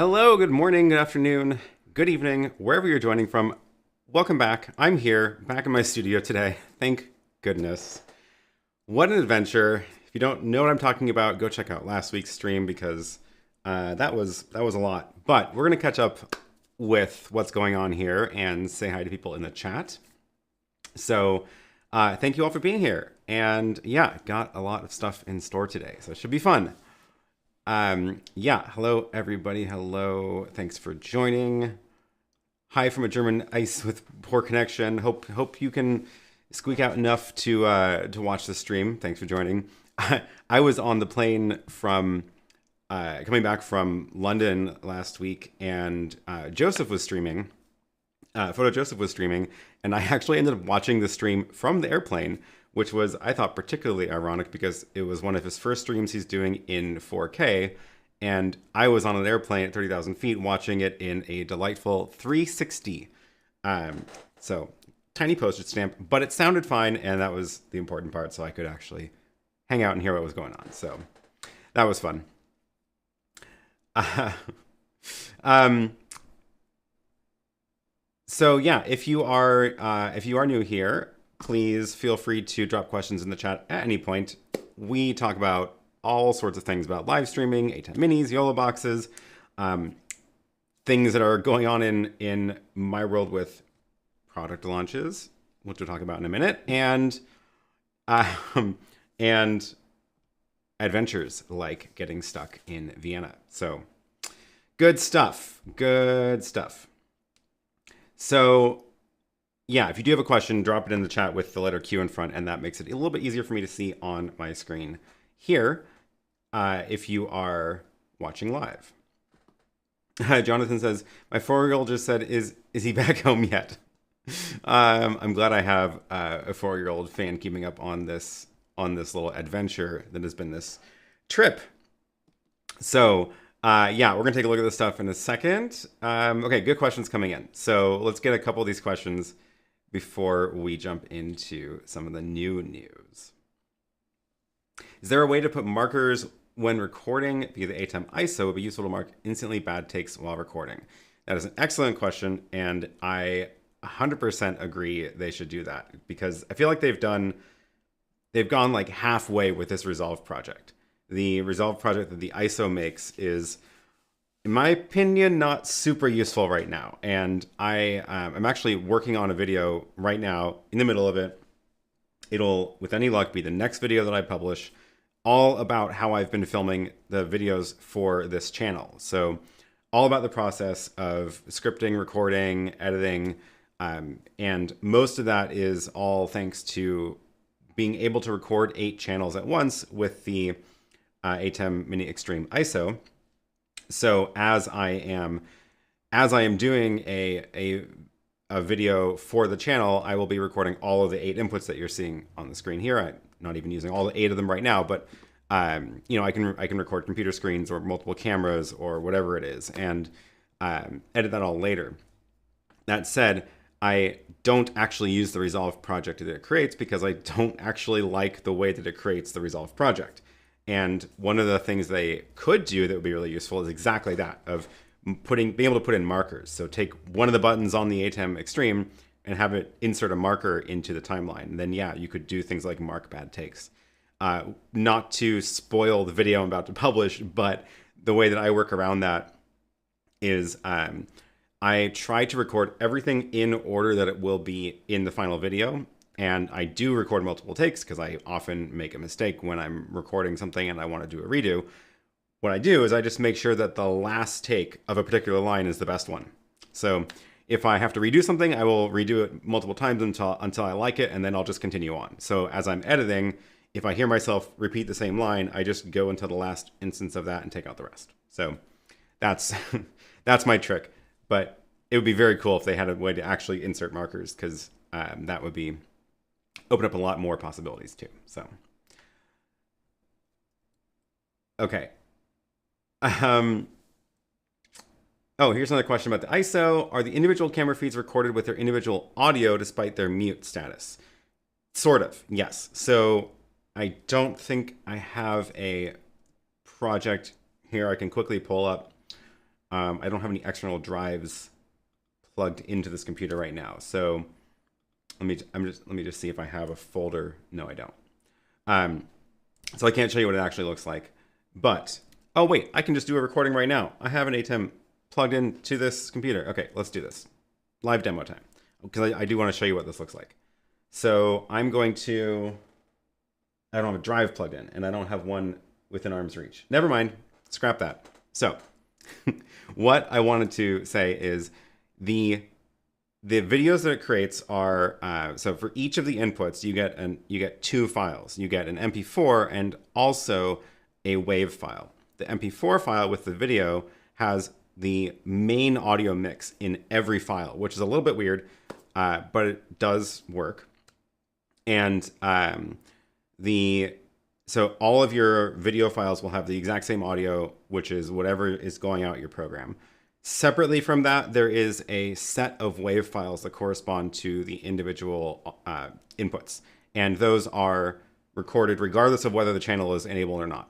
Hello, good morning, good afternoon, good evening, wherever you're joining from. Welcome back. I'm here, back in my studio today. Thank goodness. What an adventure. If you don't know what I'm talking about, go check out last week's stream because that was a lot. But we're going to catch up with what's going on here and say hi to people in the chat. So thank you all for being here. And yeah, got a lot of stuff in store today, so it should be fun. Yeah, hello everybody. Hello. Thanks for joining. Hi from a German ice with poor connection. Hope you can squeak out enough to watch the stream. Thanks for joining. I was on the plane from coming back from London last week, and Joseph was streaming. Photo Joseph was streaming, and I actually ended up watching the stream from the airplane, which was, I thought, particularly ironic because it was one of his first streams he's doing in 4K, and I was on an airplane at 30,000 feet watching it in a delightful 360. So, tiny postage stamp, but it sounded fine, and that was the important part, so I could actually hang out and hear what was going on. So, that was fun. So yeah, if you are new here, please feel free to drop questions in the chat at any point. We talk about all sorts of things about live streaming, ATEM Minis, YoloBoxes, things that are going on in my world with product launches, which we'll talk about in a minute, and adventures like getting stuck in Vienna. So good stuff. Good stuff. So yeah, if you do have a question, drop it in the chat with the letter Q in front, and that makes it a little bit easier for me to see on my screen here if you are watching live. Jonathan says, my 4-year-old just said, is he back home yet? I'm glad I have a 4-year-old fan keeping up on this little adventure that has been this trip. So yeah, we're going to take a look at this stuff in a second. Okay, good questions coming in. So let's get a couple of these questions before we jump into some of the new news. Is there a way to put markers when recording via the ATEM ISO would be useful to mark instantly bad takes while recording? That is an excellent question, and I 100% agree they should do that because I feel like they've gone like halfway with this Resolve project. The Resolve project that the ISO makes is, in my opinion, not super useful right now. And I'm actually working on a video right now in the middle of it. It'll, with any luck, be the next video that I publish, all about how I've been filming the videos for this channel. So all about the process of scripting, recording, editing, and most of that is all thanks to being able to record 8 channels at once with the ATEM Mini Extreme ISO. So as I am doing a video for the channel, I will be recording all of the 8 inputs that you're seeing on the screen here. I'm not even using all the 8 of them right now, but you know, I can record computer screens or multiple cameras or whatever it is, and edit that all later. That said, I don't actually use the Resolve project that it creates because I don't actually like the way that it creates the Resolve project. And one of the things they could do that would be really useful is exactly that, of being able to put in markers. So take one of the buttons on the ATEM Extreme and have it insert a marker into the timeline. And then yeah, you could do things like mark bad takes. Not to spoil the video I'm about to publish, but the way that I work around that is I try to record everything in order that it will be in the final video. And I do record multiple takes because I often make a mistake when I'm recording something and I want to do a redo. What I do is I just make sure that the last take of a particular line is the best one. So if I have to redo something, I will redo it multiple times until I like it, and then I'll just continue on. So as I'm editing, if I hear myself repeat the same line, I just go until the last instance of that and take out the rest. So that's that's my trick. But it would be very cool if they had a way to actually insert markers, because that would be open up a lot more possibilities too. So, okay. Oh, here's another question about the ISO. Are the individual camera feeds recorded with their individual audio despite their mute status? Sort of, yes. So I don't think I have a project here I can quickly pull up. I don't have any external drives plugged into this computer right now. So let me just see if I have a folder. No, I don't. So I can't show you what it actually looks like. But oh wait, I can just do a recording right now. I have an ATEM plugged into this computer. Okay, let's do this. Live demo time. Because I do want to show you what this looks like. So I'm going to, I don't have a drive plugged in, and I don't have one within arm's reach. Never mind, scrap that. So what I wanted to say is the videos that it creates are, so for each of the inputs, you get two files. You get an MP4 and also a WAV file. The MP4 file with the video has the main audio mix in every file, which is a little bit weird, but it does work. And so all of your video files will have the exact same audio, which is whatever is going out your program. Separately from that, there is a set of WAV files that correspond to the individual inputs. And those are recorded regardless of whether the channel is enabled or not.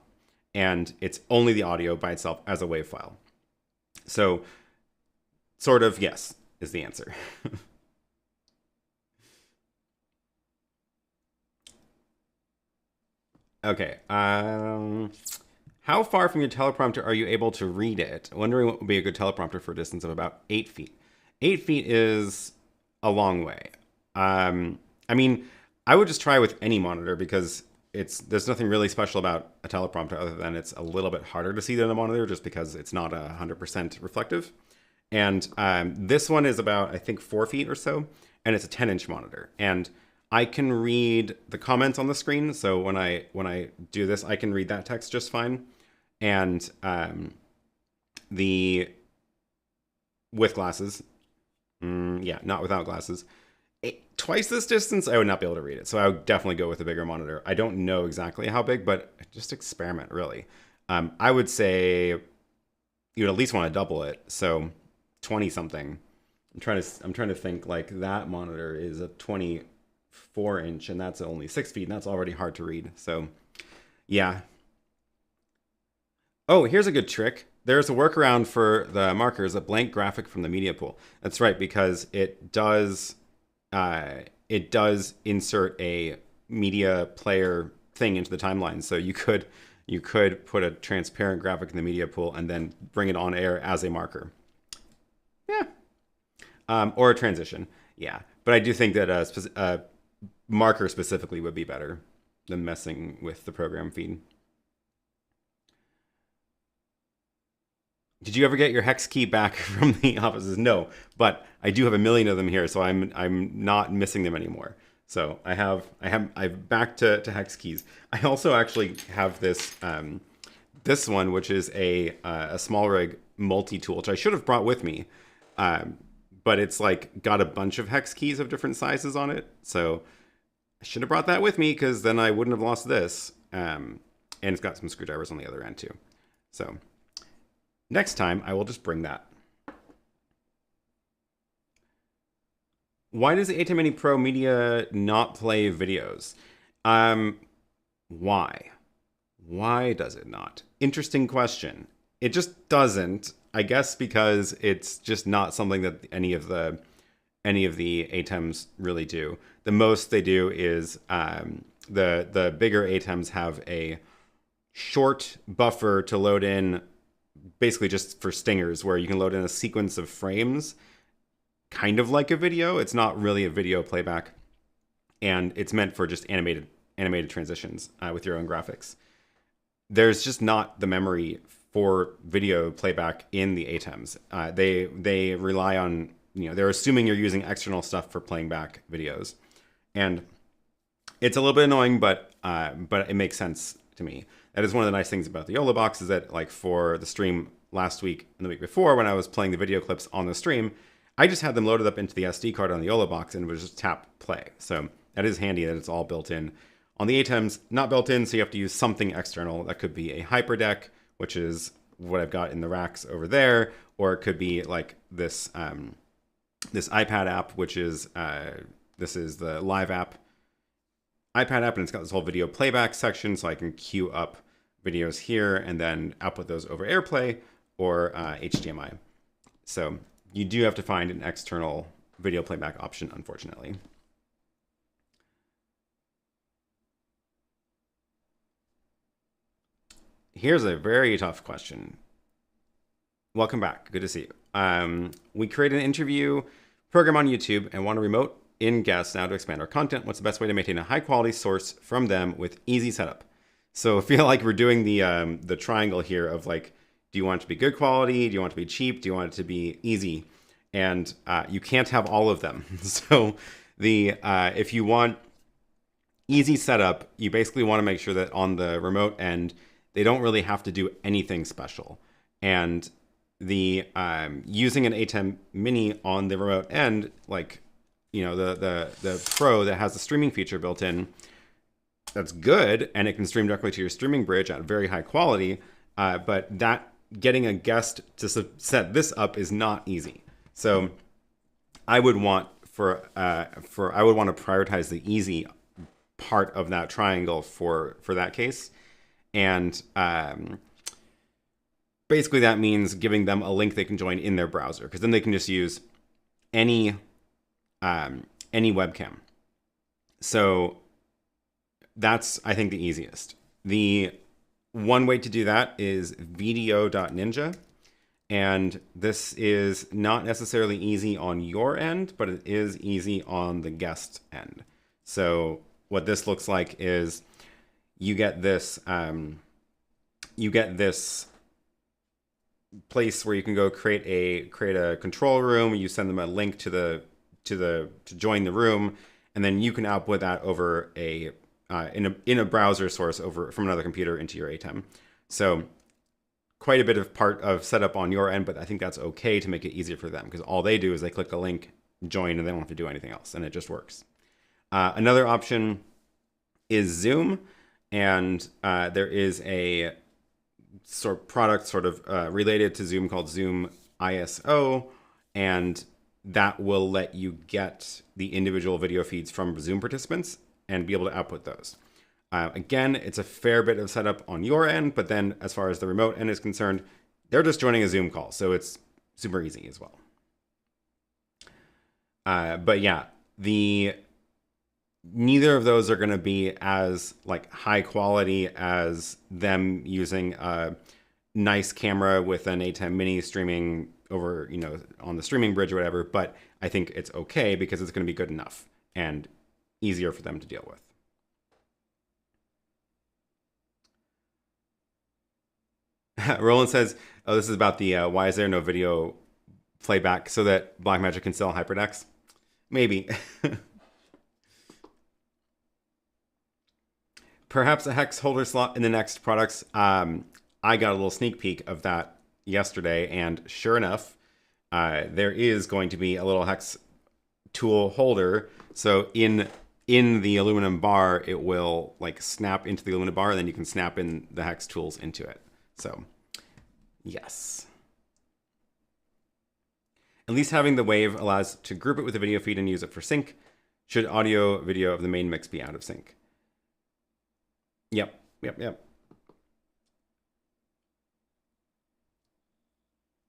And it's only the audio by itself as a WAV file. So sort of yes is the answer. Okay. How far from your teleprompter are you able to read it? Wondering what would be a good teleprompter for a distance of about 8 feet. 8 feet is a long way. I mean, I would just try with any monitor because there's nothing really special about a teleprompter other than it's a little bit harder to see than a monitor just because it's not 100% reflective. And this one is about, I think, 4 feet or so, and it's a 10-inch monitor. And I can read the comments on the screen. So when I do this, I can read that text just fine. And with glasses, yeah, not without glasses. Twice this distance, I would not be able to read it. So I would definitely go with a bigger monitor. I don't know exactly how big, but just experiment, really. I would say you'd at least want to double it. So 20 something. I'm trying to think, like, that monitor is a 24-inch, and that's only 6 feet, and that's already hard to read. So yeah. Oh, here's a good trick. There's a workaround for the markers, a blank graphic from the media pool. That's right, because it does insert a media player thing into the timeline. So you could put a transparent graphic in the media pool and then bring it on air as a marker. Yeah. Or a transition. Yeah. But I do think that a marker specifically would be better than messing with the program feed. Did you ever get your hex key back from the offices? No, but I do have a million of them here, so I'm not missing them anymore. So I've back to hex keys. I also actually have this this one, which is a SmallRig multi-tool, which I should have brought with me, but it's like got a bunch of hex keys of different sizes on it. So I should have brought that with me because then I wouldn't have lost this. And it's got some screwdrivers on the other end too. So next time, I will just bring that. Why does the ATEM Mini Pro Media not play videos? Why? Why does it not? Interesting question. It just doesn't. I guess because it's just not something that any of the ATEMs really do. The most they do is the bigger ATEMs have a short buffer to load in, basically just for stingers, where you can load in a sequence of frames, kind of like a video. It's not really a video playback, and it's meant for just animated transitions with your own graphics. There's just not the memory for video playback in the ATEMs. They rely on, they're assuming you're using external stuff for playing back videos, and it's a little bit annoying, but it makes sense to me. That is one of the nice things about the YoloBox, is that, like, for the stream last week and the week before, when I was playing the video clips on the stream, I just had them loaded up into the SD card on the YoloBox and would just tap play. So that is handy that it's all built in. On the ATEMs, not built in, so you have to use something external. That could be a hyperdeck, which is what I've got in the racks over there, or it could be like this this iPad app, which is this is the Live app. iPad app, and it's got this whole video playback section, so I can queue up videos here and then output those over AirPlay, or HDMI. So you do have to find an external video playback option, unfortunately. Here's a very tough question. Welcome back. Good to see you. We created an interview program on YouTube and want to remote in guests now to expand our content. What's the best way to maintain a high quality source from them with easy setup? So I feel like we're doing the triangle here of like, do you want it to be good quality? Do you want it to be cheap? Do you want it to be easy? And you can't have all of them. So if you want easy setup, you basically want to make sure that on the remote end, they don't really have to do anything special. And the using an ATEM Mini on the remote end, like, you know, the Pro that has the streaming feature built in, that's good, and it can stream directly to your streaming bridge at very high quality. But that getting a guest to set this up is not easy. So I would want I would want to prioritize the easy part of that triangle for that case. And basically that means giving them a link they can join in their browser, because then they can just use any webcam. So that's, I think, the easiest. The one way to do that is video.ninja. And this is not necessarily easy on your end, but it is easy on the guest end. So what this looks like is you get this place where you can go create a control room. You send them a link to join the room, and then you can output that over in a browser source over from another computer into your ATEM. So quite a bit of part of setup on your end, but I think that's okay to make it easier for them, because all they do is they click a link, join, and they don't have to do anything else, and it just works. Another option is Zoom, and there is a product related to Zoom called Zoom ISO, and that will let you get the individual video feeds from Zoom participants and be able to output those. Again, it's a fair bit of setup on your end, but then as far as the remote end is concerned, they're just joining a Zoom call, so it's super easy as well. But yeah, neither of those are going to be as like high quality as them using a nice camera with an ATEM Mini streaming over, you know, on the streaming bridge or whatever. But I think it's okay because it's going to be good enough and easier for them to deal with. Roland says, oh, this is about the why is there no video playback so that Blackmagic can sell HyperDecks? Maybe. Perhaps a hex holder slot in the next products. I got a little sneak peek of that yesterday, and sure enough, there is going to be a little hex tool holder. So in the aluminum bar, it will like snap into the aluminum bar, and then you can snap in the hex tools into it. So yes. At least having the wave allows to group it with the video feed and use it for sync. Should audio video of the main mix be out of sync? Yep.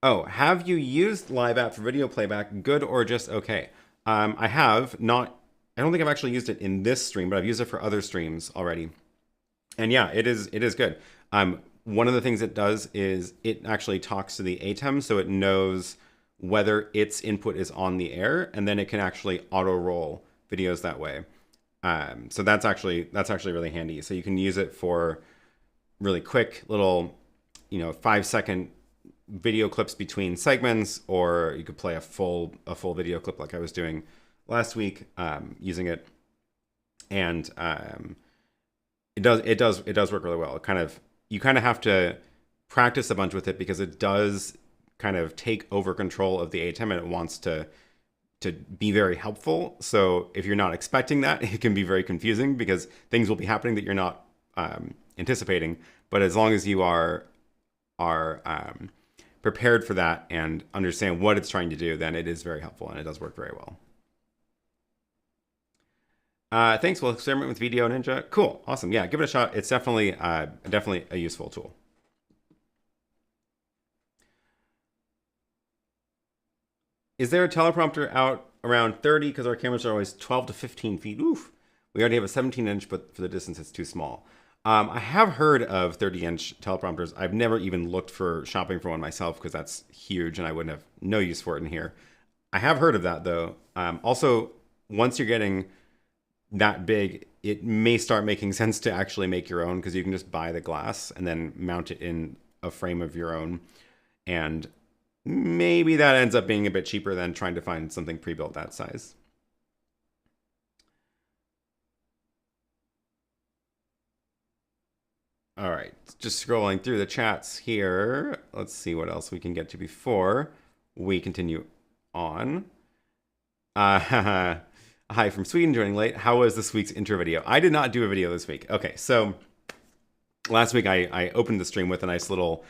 Oh, have you used Live App for video playback? Good or just okay? I have not. I don't think I've actually used it in this stream, but I've used it for other streams already. And yeah, it is good. One of the things it does is it actually talks to the ATEM, so it knows whether its input is on the air, and then it can actually auto roll videos that way. So that's actually really handy. So you can use it for really quick little, 5-second video clips between segments, or you could play a full video clip like I was doing last week, using it. And it does work really well. You kind of have to practice a bunch with it because it does kind of take over control of the ATEM, and it wants to be very helpful. So if you're not expecting that, it can be very confusing because things will be happening that you're not anticipating. But as long as you are prepared for that and understand what it's trying to do, then it is very helpful, and it does work very well. Thanks. We'll experiment with Video Ninja. Cool. Awesome. Yeah, give it a shot. It's definitely a useful tool. Is there a teleprompter out around 30? Because our cameras are always 12 to 15 feet. Oof. We already have a 17-inch, but for the distance, it's too small. I have heard of 30-inch teleprompters. I've never even looked for shopping for one myself because that's huge and I wouldn't have no use for it in here. I have heard of that, though. Also, once you're getting that big, it may start making sense to actually make your own because you can just buy the glass and then mount it in a frame of your own. And maybe that ends up being a bit cheaper than trying to find something pre-built that size. All right, just scrolling through the chats here. Let's see what else we can get to before we continue on. Hi from Sweden, joining late. How was this week's intro video? I did not do a video this week. Okay, so last week I opened the stream with a nice little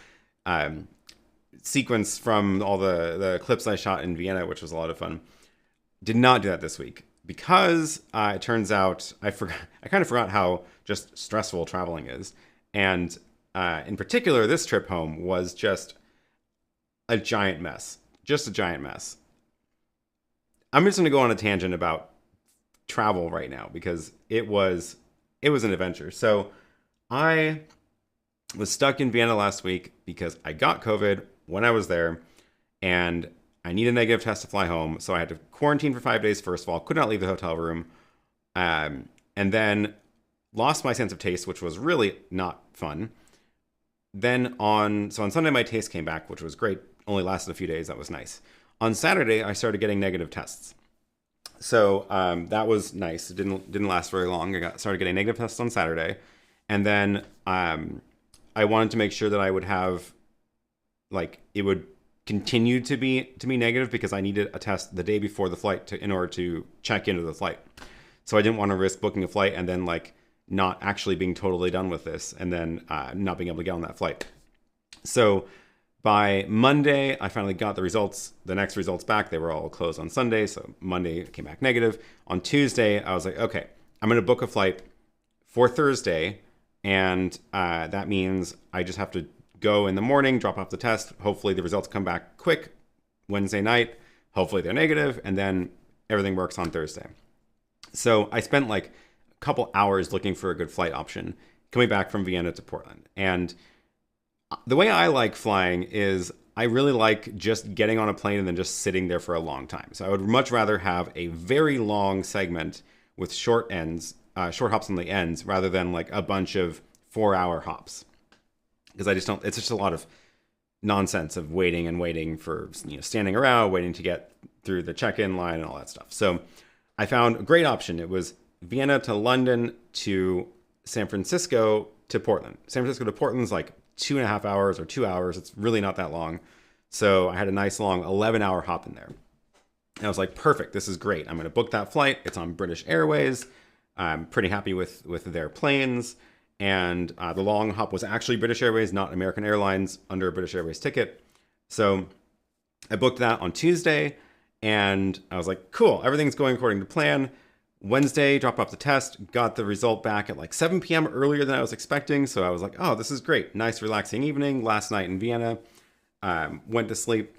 sequence from all the clips I shot in Vienna, which was a lot of fun. Did not do that this week because it turns out I kind of forgot how just stressful traveling is. And in particular, this trip home was just a giant mess. Just a giant mess. I'm just going to go on a tangent about travel right now because it was an adventure. So I was stuck in Vienna last week because I got COVID when I was there and I need a negative test to fly home. So I had to quarantine for 5 days, first of all, could not leave the hotel room. And then lost my sense of taste, which was really not fun. Then on Sunday, my taste came back, which was great. Only lasted a few days. That was nice. On Saturday, I started getting negative tests. So that was nice. It didn't last very long. Started getting negative tests on Saturday. And then I wanted to make sure that I would have, like, it would continue to be negative because I needed a test the day before the flight in order to check into the flight. So I didn't want to risk booking a flight and then, like, not actually being totally done with this and then not being able to get on that flight. So by Monday, I finally got the next results back. They were all closed on Sunday. So Monday it came back negative. On Tuesday, I was like, okay, I'm going to book a flight for Thursday. And that means I just have to go in the morning, drop off the test. Hopefully the results come back quick Wednesday night. Hopefully they're negative, and then everything works on Thursday. So I spent like couple hours looking for a good flight option coming back from Vienna to Portland. And the way I like flying is I really like just getting on a plane and then just sitting there for a long time. So I would much rather have a very long segment with short hops on the ends rather than like a bunch of 4-hour hops. Because I just don't, it's just a lot of nonsense of waiting for, standing around, waiting to get through the check-in line and all that stuff. So I found a great option. It was Vienna to London to San Francisco to Portland. San Francisco to Portland's like 2.5 hours or 2 hours. It's really not that long. So I had a nice long 11-hour hop in there. And I was like, perfect, this is great. I'm going to book that flight. It's on British Airways. I'm pretty happy with their planes. And the long hop was actually British Airways, not American Airlines under a British Airways ticket. So I booked that on Tuesday. And I was like, cool, everything's going according to plan. Wednesday, dropped off the test, got the result back at like 7 p.m. earlier than I was expecting. So I was like, oh, this is great. Nice, relaxing evening. Last night in Vienna. Went to sleep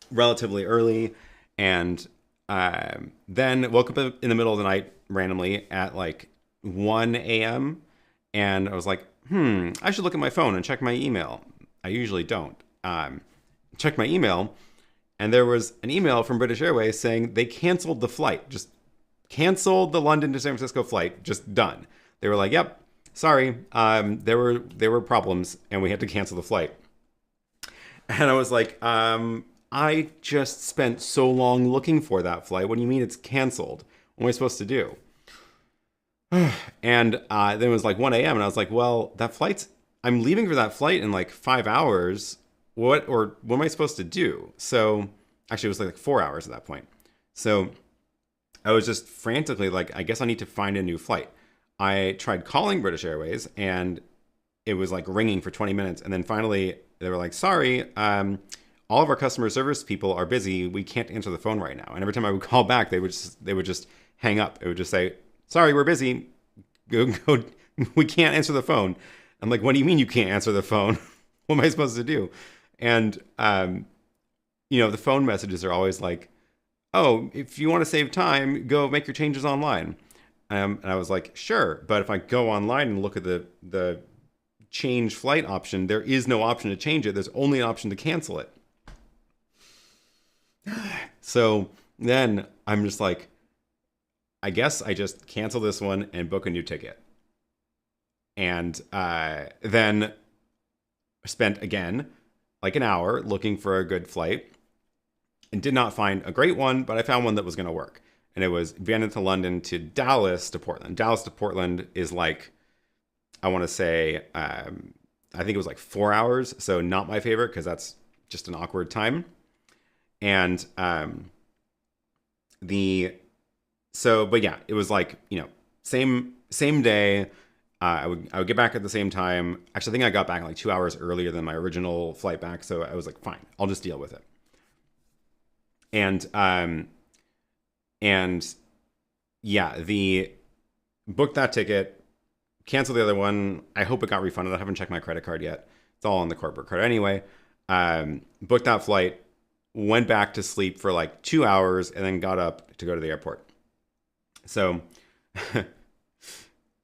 relatively early. And then woke up in the middle of the night randomly at like 1 a.m. And I was like, I should look at my phone and check my email. I usually don't. Check my email. And there was an email from British Airways saying they canceled the flight. Just canceled the London to San Francisco flight. Just done. They were like, yep, sorry. There were problems and we had to cancel the flight. And I was like, I just spent so long looking for that flight. What do you mean it's canceled? What am I supposed to do? And then it was like 1 a.m. and I was like, well, I'm leaving for that flight in like 5 hours. What am I supposed to do? So actually it was like 4 hours at that point. So I was just frantically like, I guess I need to find a new flight. I tried calling British Airways and it was like ringing for 20 minutes. And then finally they were like, sorry, all of our customer service people are busy. We can't answer the phone right now. And every time I would call back, they would just hang up. It would just say, sorry, we're busy. Go. We can't answer the phone. I'm like, what do you mean you can't answer the phone? What am I supposed to do? And the phone messages are always like, oh, if you want to save time, go make your changes online. And I was like, sure. But if I go online and look at the change flight option, there is no option to change it. There's only an option to cancel it. So then I'm just like, I guess I just cancel this one and book a new ticket. And then spent, again, like an hour looking for a good flight and did not find a great one, but I found one that was going to work. And it was Vienna to London to Dallas to Portland. Dallas to Portland is like, I want to say, I think it was like 4 hours. So not my favorite because that's just an awkward time. And but yeah, it was like, same day. I would get back at the same time. Actually, I think I got back like 2 hours earlier than my original flight back. So I was like, fine, I'll just deal with it. And yeah, booked that ticket, canceled the other one. I hope it got refunded. I haven't checked my credit card yet. It's all on the corporate card anyway. Booked that flight, went back to sleep for like 2 hours, and then got up to go to the airport. So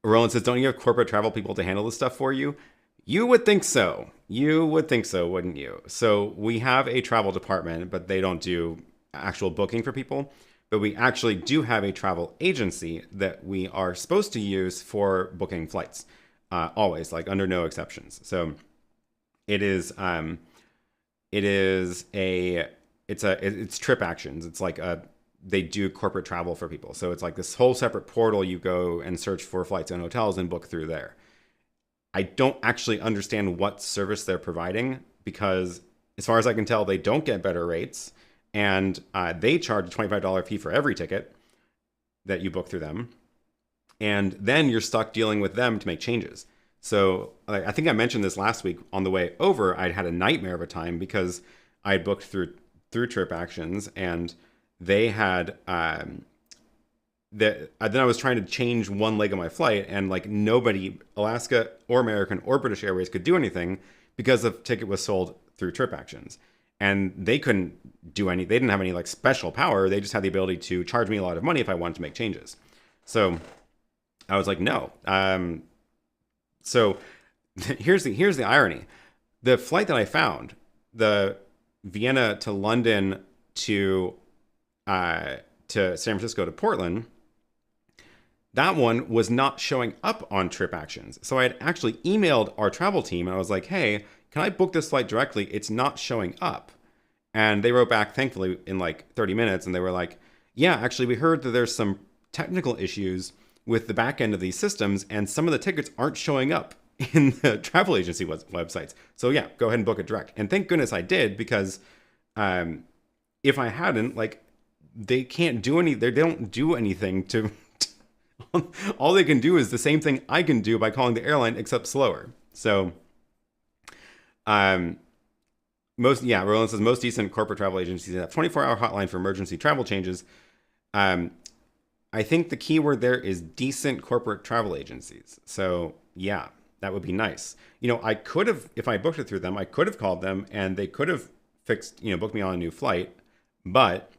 Roland says, don't you have corporate travel people to handle this stuff for you? You would think so. You would think so, wouldn't you? So we have a travel department, but they don't do actual booking for people. But we actually do have a travel agency that we are supposed to use for booking flights, always, like under no exceptions. So it's Trip Actions. It's like they do corporate travel for people. So it's like this whole separate portal. You go and search for flights and hotels and book through there. I don't actually understand what service they're providing because as far as I can tell, they don't get better rates. And they charge a $25 fee for every ticket that you book through them. And then you're stuck dealing with them to make changes. So I think I mentioned this last week on the way over. I'd had a nightmare of a time because I had booked through Trip Actions, and they had then I was trying to change one leg of my flight, and like nobody, Alaska or American or British Airways, could do anything because the ticket was sold through Trip Actions. And they couldn't do they didn't have any like special power. They just had the ability to charge me a lot of money if I wanted to make changes. So I was like, no. So here's the irony. The flight that I found, the Vienna to London to San Francisco to Portland, that one was not showing up on Trip Actions. So I had actually emailed our travel team and I was like, hey, can I book this flight directly? It's not showing up. And they wrote back, thankfully, in like 30 minutes. And they were like, yeah, actually, we heard that there's some technical issues with the back end of these systems. And some of the tickets aren't showing up in the travel agency websites. So yeah, go ahead and book it direct. And thank goodness I did, because if I hadn't, like, they can't do they don't do anything to all they can do is the same thing I can do by calling the airline, except slower. So Roland says most decent corporate travel agencies have 24-hour hotline for emergency travel changes. I think the key word there is decent corporate travel agencies. So yeah, that would be nice. I could have, if I booked it through them, I could have called them and they could have fixed, booked me on a new flight. But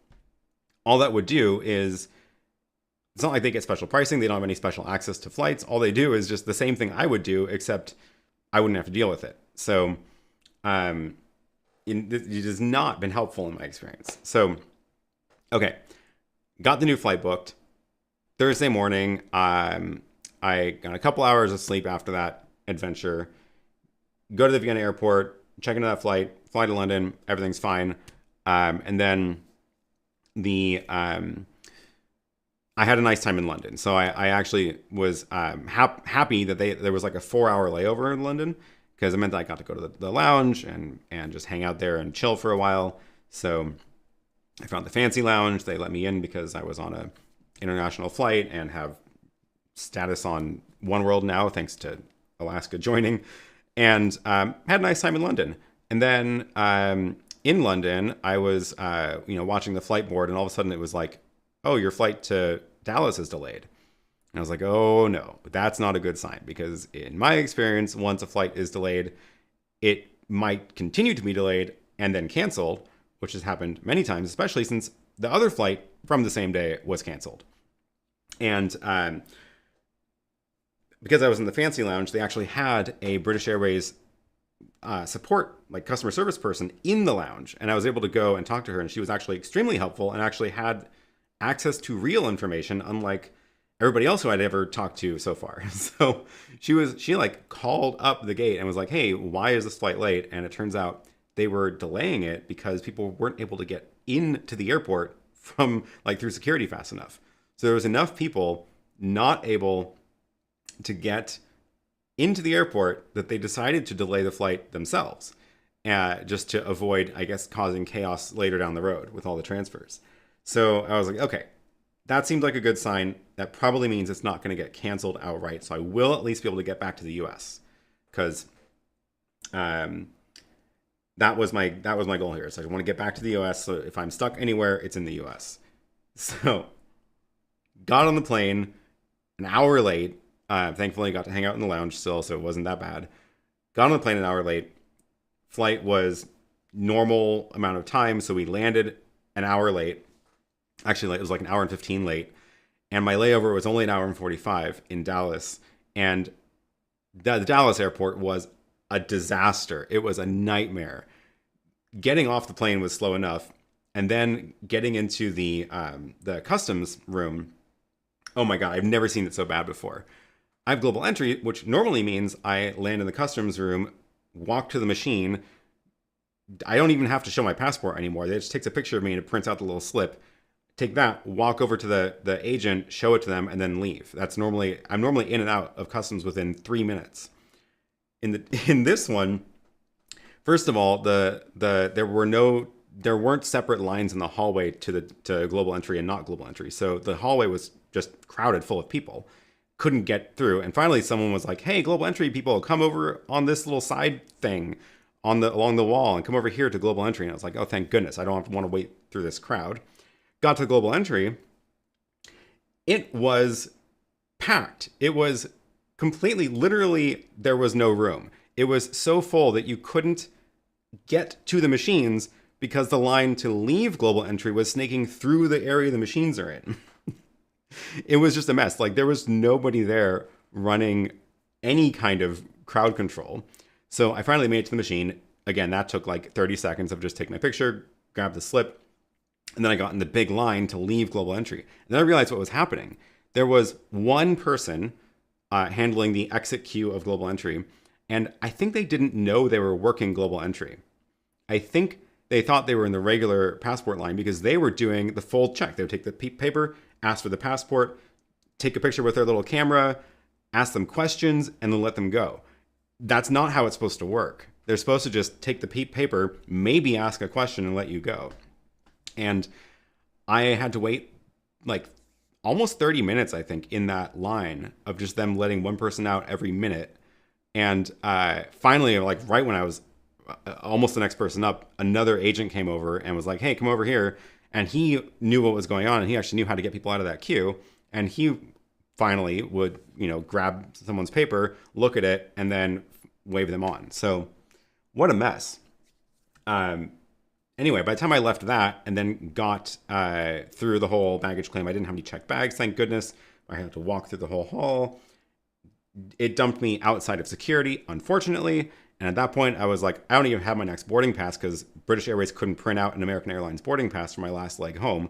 all that would do is, it's not like they get special pricing. They don't have any special access to flights. All they do is just the same thing I would do, except I wouldn't have to deal with it. So it has not been helpful in my experience. So, okay, got the new flight booked. Thursday morning, I got a couple hours of sleep after that adventure. Go to the Vienna airport, check into that flight, fly to London, everything's fine. And then I had a nice time in London. So I actually was happy that there was like a 4-hour layover in London, because it meant that I got to go to the lounge and just hang out there and chill for a while. So I found the fancy lounge. They let me in because I was on a international flight and have status on One World now, thanks to Alaska joining, and had a nice time in London. And then in London, I was watching the flight board, and all of a sudden it was like, oh, your flight to Dallas is delayed. And I was like, oh no, that's not a good sign, because in my experience, once a flight is delayed, it might continue to be delayed and then canceled, which has happened many times, especially since the other flight from the same day was canceled. And because I was in the fancy lounge, they actually had a British Airways support, like customer service person in the lounge. And I was able to go and talk to her, and she was actually extremely helpful and actually had access to real information, unlike everybody else who I'd ever talked to so far. So she like called up the gate and was like, hey, why is this flight late? And it turns out they were delaying it because people weren't able to get into the airport from like through security fast enough. So there was enough people not able to get into the airport that they decided to delay the flight themselves, just to avoid, I guess, causing chaos later down the road with all the transfers. So I was like, okay, that seems like a good sign. That probably means it's not going to get canceled outright. So I will at least be able to get back to the US, because that was my goal here. So I want to get back to the US. So if I'm stuck anywhere, it's in the US. So got on the plane an hour late. Thankfully, got to hang out in the lounge still, so it wasn't that bad. Got on the plane an hour late. Flight was normal amount of time, so we landed an hour late. Actually, it was like an hour and 15 late. And my layover was only an hour and 45 in Dallas. And the Dallas airport was a disaster. It was a nightmare. Getting off the plane was slow enough. And then getting into the customs room, oh my God, I've never seen it so bad before. I have global entry, which normally means I land in the customs room, walk to the machine. I don't even have to show my passport anymore. They just takes a picture of me and it prints out the little slip. Take that, walk over to the agent, show it to them, and then leave. I'm normally in and out of customs within 3 minutes. In this one, first of all, there weren't separate lines in the hallway to global entry and not global entry. So the hallway was just crowded full of people. Couldn't get through. And finally someone was like, hey, global entry people, come over on this little side thing along the wall and come over here to global entry. And I was like, oh, thank goodness. I don't have to want to wait through this crowd. Got to global entry. It was packed. It was completely, literally, there was no room. It was so full that you couldn't get to the machines because the line to leave global entry was snaking through the area the machines are in. It was just a mess. Like, there was nobody there running any kind of crowd control. So I finally made it to the machine. Again, that took like 30 seconds of just taking my picture, grab the slip, and then I got in the big line to leave global entry. And then I realized what was happening. There was one person handling the exit queue of global entry, and I think they didn't know they were working global entry. I think they thought they were in the regular passport line because they were doing the full check. They would take the paper, ask for the passport, take a picture with their little camera, ask them questions, and then let them go. That's not how it's supposed to work. They're supposed to just take the paper, maybe ask a question, and let you go. And I had to wait like almost 30 minutes, I think, in that line of just them letting one person out every minute. And finally, like right when I was almost the next person up, another agent came over and was like, hey, come over here. And he knew what was going on, and he actually knew how to get people out of that queue. And he finally would, grab someone's paper, look at it, and then wave them on. So what a mess. Anyway, by the time I left that and then got through the whole baggage claim, I didn't have any checked bags, thank goodness. I had to walk through the whole hall. It dumped me outside of security, unfortunately. And at that point, I was like, I don't even have my next boarding pass because British Airways couldn't print out an American Airlines boarding pass for my last leg home.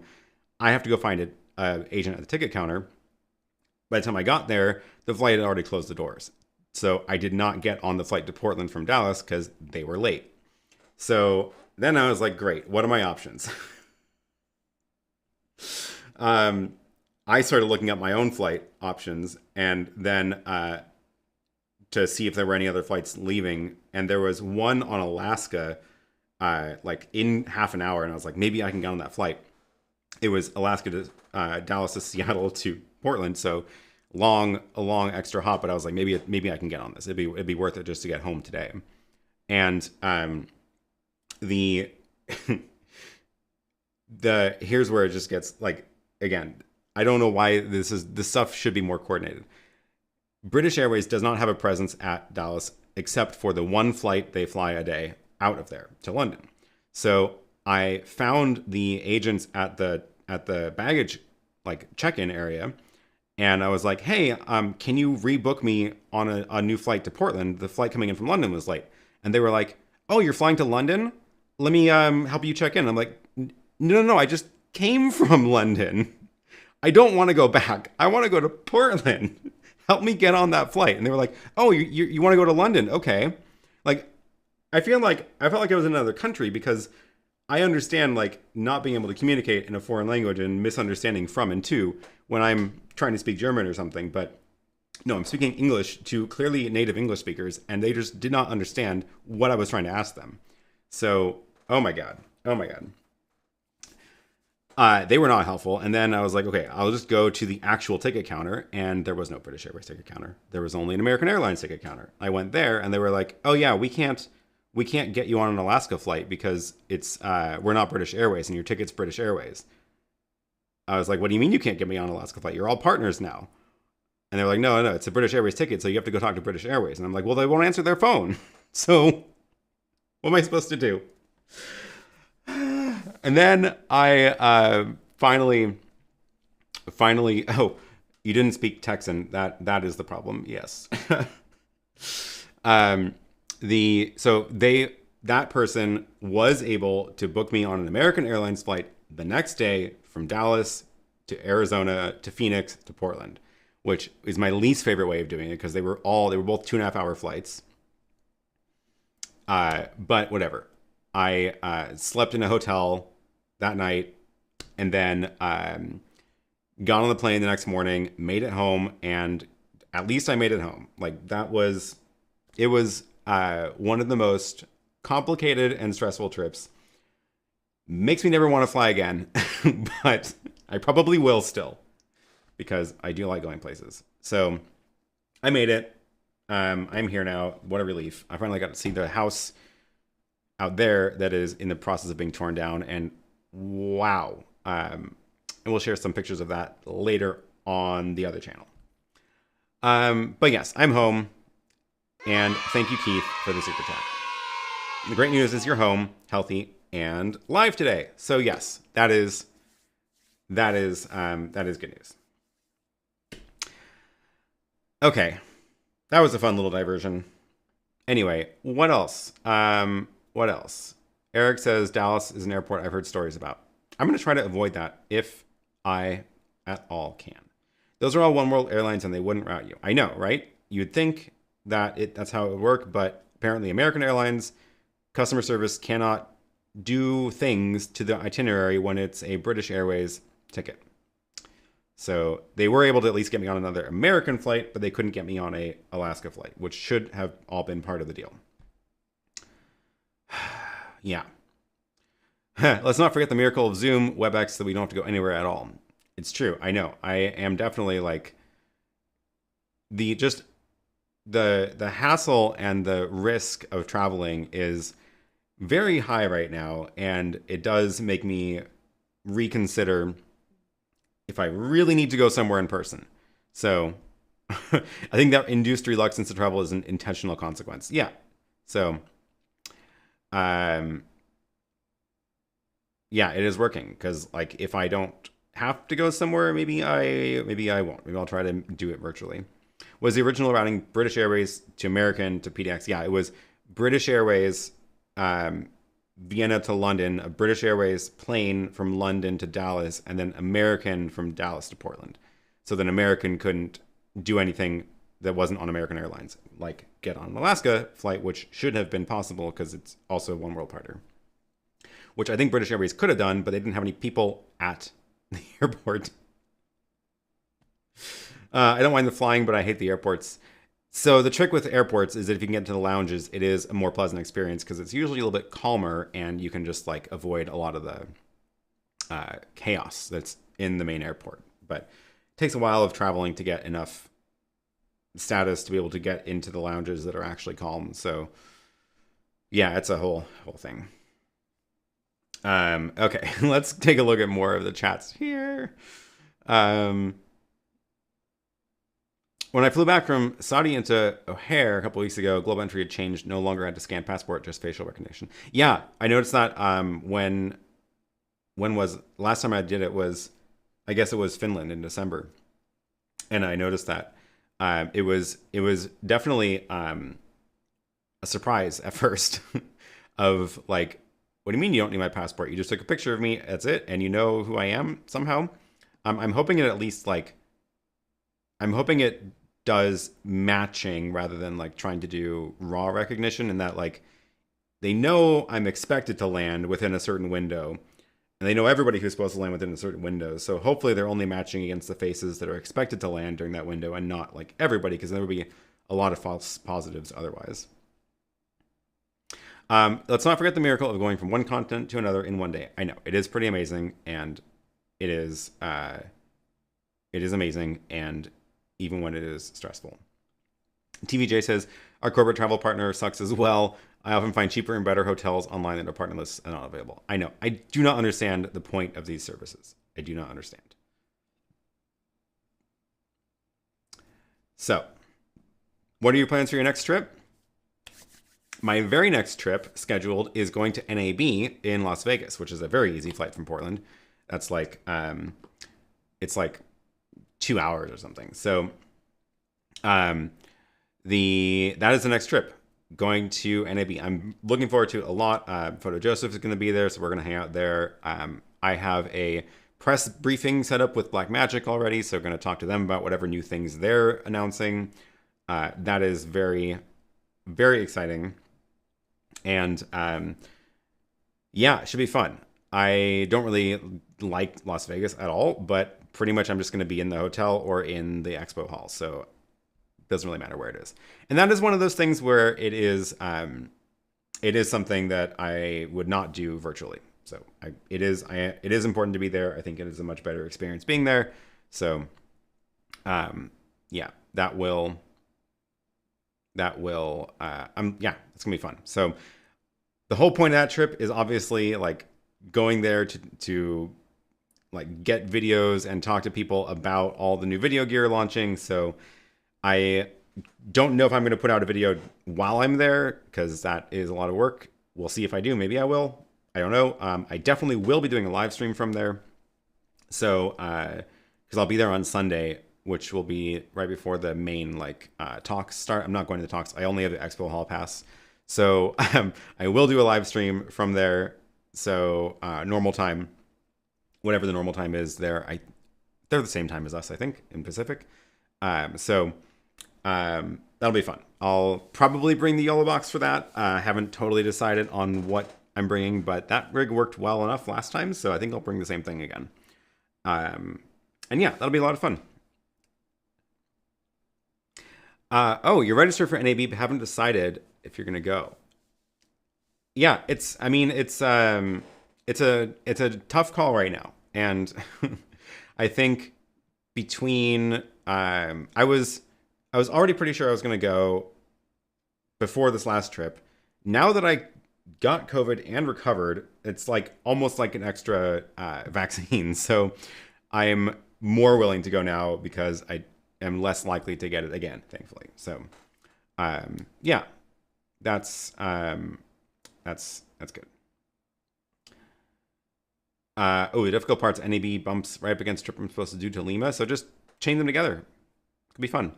I have to go find an agent at the ticket counter. By the time I got there, the flight had already closed the doors. So I did not get on the flight to Portland from Dallas because they were late. So then I was like, great, what are my options? I started looking up my own flight options and then to see if there were any other flights leaving. And there was one on Alaska, like in half an hour. And I was like, maybe I can get on that flight. It was Alaska to Dallas to Seattle to Portland. So a long extra hop. But I was like, maybe I can get on this. It'd be worth it just to get home today. And here's where it just gets like, again, I don't know why this stuff should be more coordinated. British Airways does not have a presence at Dallas except for the one flight they fly a day out of there to London. So I found the agents at the baggage like check-in area, and I was like, hey, can you rebook me on a new flight to Portland? The flight coming in from London was late. And they were like, oh, you're flying to London? Let me help you check in. I'm like, no, I just came from London. I don't want to go back. I want to go to Portland. Help me get on that flight. And they were like, oh, you want to go to London? Okay. Like, I felt like I was in another country because I understand like not being able to communicate in a foreign language and misunderstanding from and to when I'm trying to speak German or something. But no, I'm speaking English to clearly native English speakers, and they just did not understand what I was trying to ask them. So, oh my God. They were not helpful. And then I was like, okay, I'll just go to the actual ticket counter. And there was no British Airways ticket counter. There was only an American Airlines ticket counter. I went there and they were like, oh yeah, we can't get you on an Alaska flight because it's we're not British Airways and your ticket's British Airways. I was like, what do you mean you can't get me on an Alaska flight? You're all partners now. And they're like, no, it's a British Airways ticket, so you have to go talk to British Airways. And I'm like, well, they won't answer their phone. So what am I supposed to do? And then I finally, oh, you didn't speak Texan. That is the problem. Yes. That person was able to book me on an American Airlines flight the next day from Dallas to Arizona to Phoenix to Portland, which is my least favorite way of doing it because they were both 2.5-hour flights. But whatever. I slept in a hotel that night and then got on the plane the next morning, made it home, and at least I made it home. Like it was one of the most complicated and stressful trips. Makes me never want to fly again, but I probably will still because I do like going places. So I made it. I'm here now. What a relief. I finally got to see the house out there that is in the process of being torn down, and wow. And we'll share some pictures of that later on the other channel. But yes, I'm home, and thank you, Keith, for the super chat. The great news is you're home, healthy, and live today. So yes, that is good news. Okay, that was a fun little diversion. Anyway, what else? What else? Eric says Dallas is an airport I've heard stories about. I'm going to try to avoid that if I at all can. Those are all One World Airlines and they wouldn't route you. I know, right? You'd think that that's how it would work, but apparently American Airlines customer service cannot do things to the itinerary when it's a British Airways ticket. So they were able to at least get me on another American flight, but they couldn't get me on a Alaska flight, which should have all been part of the deal. Yeah. Let's not forget the miracle of Zoom, WebEx, that we don't have to go anywhere at all. It's true. I know. I am definitely like the hassle and the risk of traveling is very high right now, and it does make me reconsider if I really need to go somewhere in person. So I think that induced reluctance to travel is an intentional consequence. Yeah. So yeah, it is working because like if I don't have to go somewhere, maybe I won't. Maybe I'll try to do it virtually. Was the original routing British Airways to American to PDX? Yeah, it was British Airways, Vienna to London, a British Airways plane from London to Dallas, and then American from Dallas to Portland. So then American couldn't do anything that wasn't on American Airlines, like get on an Alaska flight, which should have been possible because it's also One World partner, which I think British Airways could have done, but they didn't have any people at the airport. I don't mind the flying, but I hate the airports. So the trick with airports is that if you can get into the lounges, it is a more pleasant experience because it's usually a little bit calmer and you can just like avoid a lot of the chaos that's in the main airport. But it takes a while of traveling to get enough status to be able to get into the lounges that are actually calm. So yeah, it's a whole thing. Okay, let's take a look at more of the chats here. When I flew back from Saudi into O'Hare a couple weeks ago, global entry had changed. No longer had to scan passport, just facial recognition. Yeah, I noticed that when was last time I did it was, I guess it was Finland in December, and I noticed that it was definitely a surprise at first of like, what do you mean you don't need my passport? You just took a picture of me, that's it, and you know who I am somehow. I'm hoping it at least like, I'm hoping it does matching rather than like trying to do raw recognition, and that like they know I'm expected to land within a certain window, and they know everybody who's supposed to land within a certain window. So hopefully they're only matching against the faces that are expected to land during that window and not like everybody, because there would be a lot of false positives otherwise. Let's not forget the miracle of going from one continent to another in one day. I know it is pretty amazing, and it is amazing, and even when it is stressful. TVJ says, our corporate travel partner sucks as well. I often find cheaper and better hotels online that are partner lists and not available. I know. I do not understand the point of these services. I do not understand. So, what are your plans for your next trip? My very next trip scheduled is going to NAB in Las Vegas, which is a very easy flight from Portland. That's like, it's like 2 hours or something. So that is the next trip, going to NAB. I'm looking forward to a lot. Photo Joseph is going to be there, so we're going to hang out there. I have a press briefing set up with Blackmagic already, so we're going to talk to them about whatever new things they're announcing. That is very, very exciting. And yeah, it should be fun. I don't really like Las Vegas at all, but pretty much I'm just going to be in the hotel or in the expo hall, so it doesn't really matter where it is. And that is one of those things where it is something that I would not do virtually. So it is important to be there. I think it is a much better experience being there. So yeah, that will yeah, it's gonna be fun. So the whole point of that trip is obviously like going there to like get videos and talk to people about all the new video gear launching. So I don't know if I'm going to put out a video while I'm there, because that is a lot of work. We'll see if I do. Maybe I will. I don't know. I definitely will be doing a live stream from there. So, because I'll be there on Sunday, which will be right before the main like talks start. I'm not going to the talks. I only have the Expo Hall pass. So I will do a live stream from there. So normal time, whatever the normal time is there, they're the same time as us, I think, in Pacific. So that'll be fun. I'll probably bring the YoloBox for that. I haven't totally decided on what I'm bringing, but that rig worked well enough last time, so I think I'll bring the same thing again. And yeah, that'll be a lot of fun. Oh, you're registered for NAB, but haven't decided if you're gonna go. Yeah, it's a tough call right now, and I think between I was already pretty sure I was gonna go before this last trip. Now that I got COVID and recovered, it's like almost like an extra vaccine. So I'm more willing to go now because I am less likely to get it again, thankfully. So yeah, that's good. Oh, the difficult part's NAB bumps right up against trip I'm supposed to do to Lima, so just chain them together. Could be fun.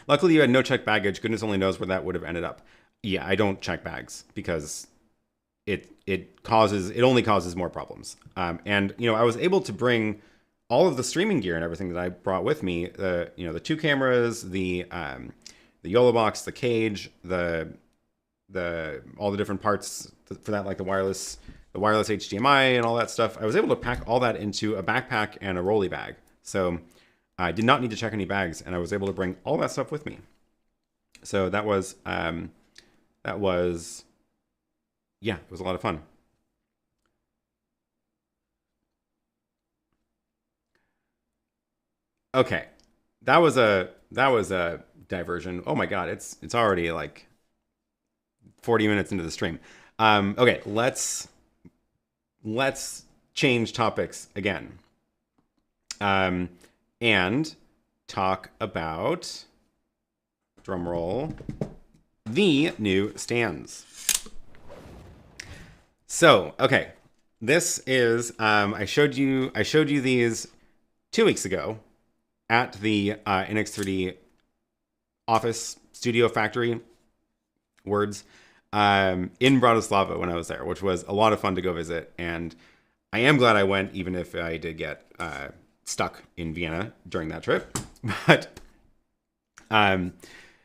Luckily, you had no checked baggage. Goodness only knows where that would have ended up. Yeah, I don't check bags because it only causes more problems. And you know, I was able to bring all of the streaming gear and everything that I brought with me. The 2 cameras, the YoloBox, the cage, all the different parts for that, like the wireless HDMI and all that stuff. I was able to pack all that into a backpack and a rolly bag. So I did not need to check any bags, and I was able to bring all that stuff with me. So that was yeah, it was a lot of fun. Okay, that was a diversion. Oh my god, it's already like 40 minutes into the stream. Okay, let's change topics again. and talk about, drum roll, the new stands. So, okay, this is I showed you these 2 weeks ago at the NX3D office studio factory words in Bratislava when I was there, which was a lot of fun to go visit, and I am glad I went, even if I did get stuck in Vienna during that trip. But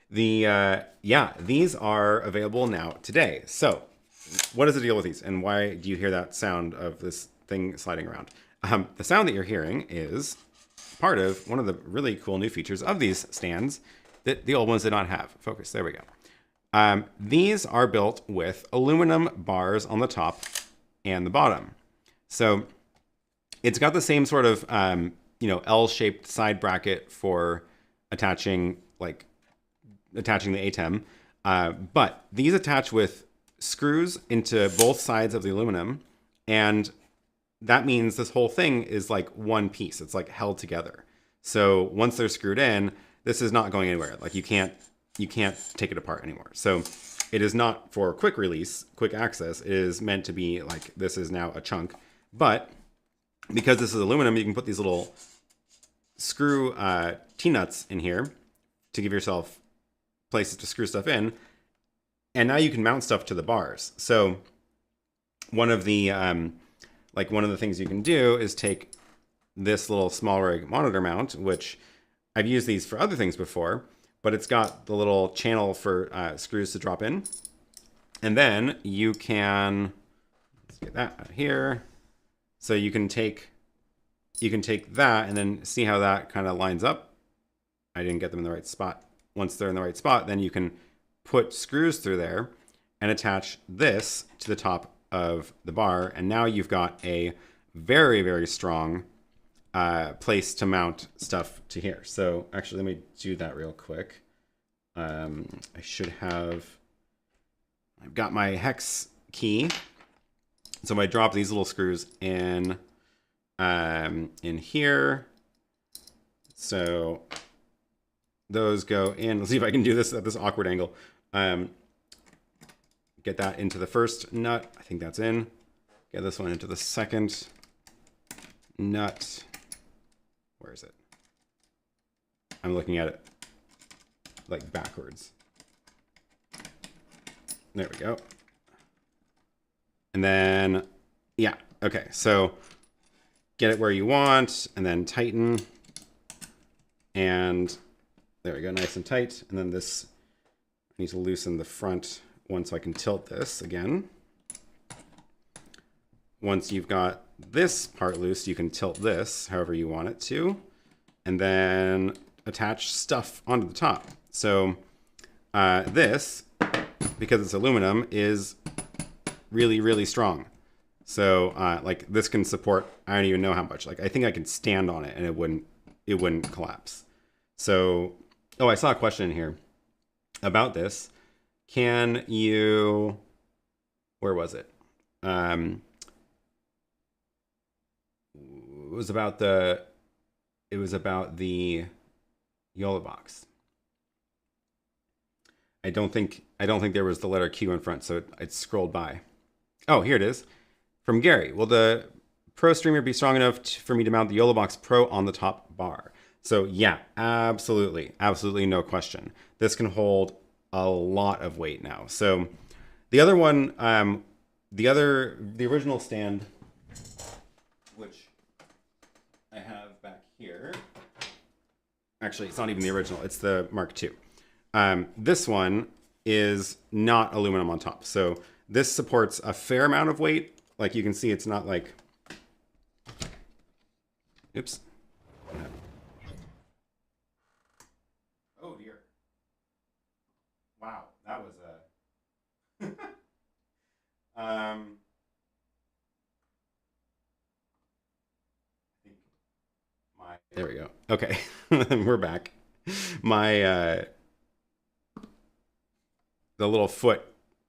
these are available now today. So what is the deal with these, and why do you hear that sound of this thing sliding around? The sound that you're hearing is part of one of the really cool new features of these stands that the old ones did not have. Focus, there we go. These are built with aluminum bars on the top and the bottom. So it's got the same sort of, L-shaped side bracket for attaching the ATEM. But these attach with screws into both sides of the aluminum. And that means this whole thing is like one piece. It's like held together. So once they're screwed in, this is not going anywhere. Like you can't take it apart anymore. So it is not for quick release, quick access. It is meant to be like, this is now a chunk. But because this is aluminum, you can put these little screw T-nuts in here to give yourself places to screw stuff in. And now you can mount stuff to the bars. So one of the things you can do is take this little SmallRig monitor mount, which I've used these for other things before, but it's got the little channel for screws to drop in. And then you can, let's get that out of here. So you can take that and then see how that kind of lines up. I didn't get them in the right spot. Once they're in the right spot, then you can put screws through there and attach this to the top of the bar. And now you've got a very, very strong place to mount stuff to here. So actually, let me do that real quick. I've got my hex key. So if I drop these little screws in here, so those go in. Let's see if I can do this at this awkward angle. Get that into the first nut. I think that's in. Get this one into the second nut. Where is it? I'm looking at it like backwards. There we go. And then, yeah, okay. So get it where you want and then tighten. And there we go, nice and tight. And then this, I need to loosen the front one so I can tilt this again. Once you've got this part loose, you can tilt this however you want it to, and then attach stuff onto the top. So this, because it's aluminum, is really, really strong. So like this can support, I don't even know how much. Like I think I could stand on it and it wouldn't collapse. So, oh, I saw a question in here about this. Can you, where was it? It was about the YoloBox. I don't think there was the letter Q in front, so it scrolled by. Oh, here it is. From Gary. Will the Pro streamer be strong enough for me to mount the YoloBox Pro on the top bar? So yeah, absolutely. Absolutely no question. This can hold a lot of weight now. So the other one, the original stand, which I have back here. Actually, it's not even the original. It's the Mark II. This one is not aluminum on top. So this supports a fair amount of weight. Like you can see, it's not like, oops. Oh dear. Wow, that was I think there we go. Okay, we're back. The little foot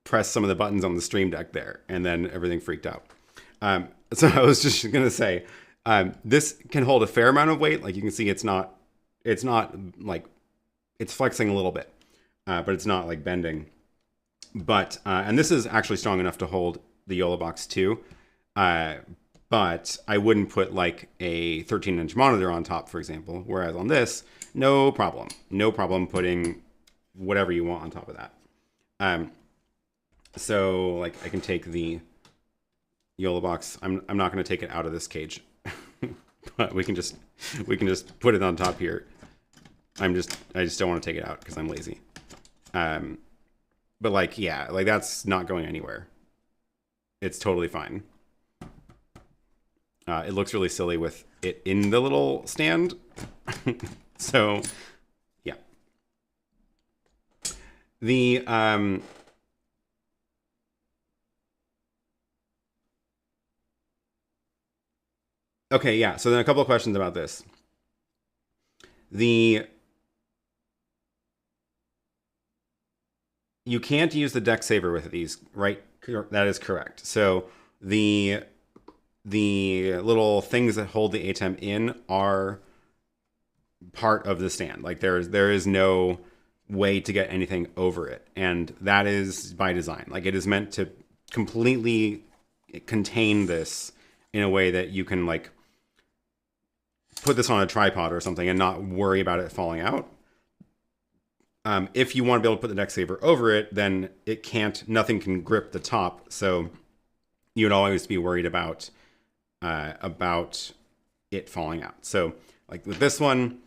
pressed some of the buttons on the Stream Deck there, and then everything freaked out. So I was just gonna say, This can hold a fair amount of weight. Like you can see, it's not like, it's flexing a little bit, but it's not like bending. But, and this is actually strong enough to hold the YoloBox too. But I wouldn't put like a 13-inch monitor on top, for example. Whereas on this, no problem putting whatever you want on top of that. So like I can take the YoloBox. I'm not going to take it out of this cage, but we can just put it on top here. I just don't want to take it out because I'm lazy. But like, yeah, like that's not going anywhere. It's totally fine. It looks really silly with it in the little stand. So, yeah. The, okay, yeah, so then a couple of questions about this. You can't use the deck saver with these, right? That is correct. So the little things that hold the ATEM in are part of the stand. Like there is no way to get anything over it, and that is by design. Like it is meant to completely contain this in a way that you can like put this on a tripod or something and not worry about it falling out. If you want to be able to put the deck saver over it, then nothing can grip the top. So you would always be worried about it falling out. So like with this one,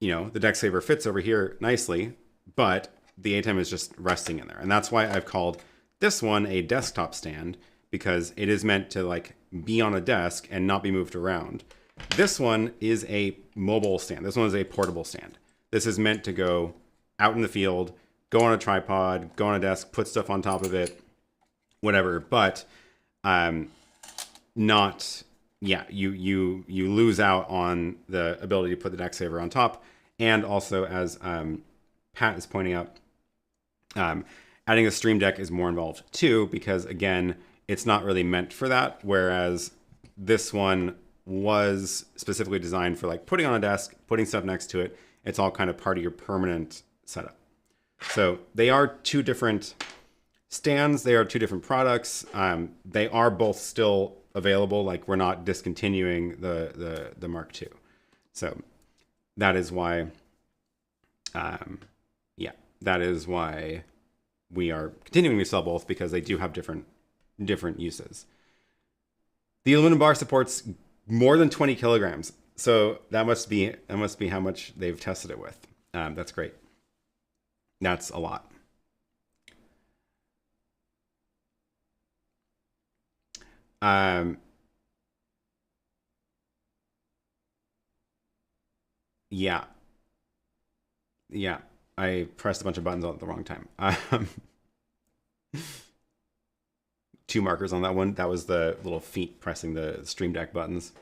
you know, the deck saver fits over here nicely, but the ATEM is just resting in there. And that's why I've called this one a desktop stand, because it is meant to like be on a desk and not be moved around. This one is a mobile stand. This one is a portable stand. This is meant to go out in the field, go on a tripod, go on a desk, put stuff on top of it, whatever. But not, yeah, you lose out on the ability to put the deck saver on top. And also, as Pat is pointing out, adding a stream deck is more involved too, because again, it's not really meant for that. Whereas this one was specifically designed for like putting on a desk, putting stuff next to it. It's all kind of part of your permanent setup. So they are two different stands. They are two different products. They are both still available. Like we're not discontinuing the Mark II. So that is why, yeah, that is why we are continuing to sell both, because they do have different uses. The aluminum bar supports more than 20 kilograms. So that must be how much they've tested it with. That's great. That's a lot. Yeah. Yeah. I pressed a bunch of buttons at the wrong time. 2 markers on that one. That was the little feet pressing the Stream Deck buttons.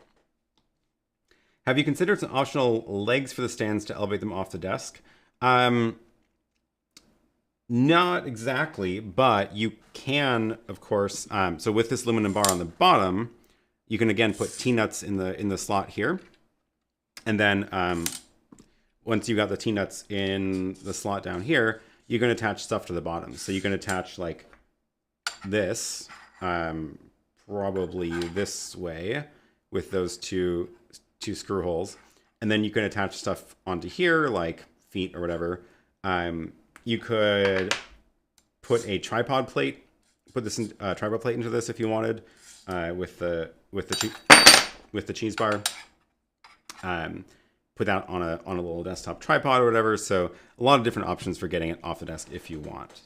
Have you considered some optional legs for the stands to elevate them off the desk? Not exactly, but you can, of course. So with this aluminum bar on the bottom, you can again put T-nuts in the slot here, and then once you got the T-nuts in the slot down here, you can attach stuff to the bottom. So you can attach like this, probably this way, with those two screw holes, and then you can attach stuff onto here like feet or whatever. You could put a tripod plate, put this tripod plate into this if you wanted, with the cheese bar. Put that on a little desktop tripod or whatever. So a lot of different options for getting it off the desk if you want.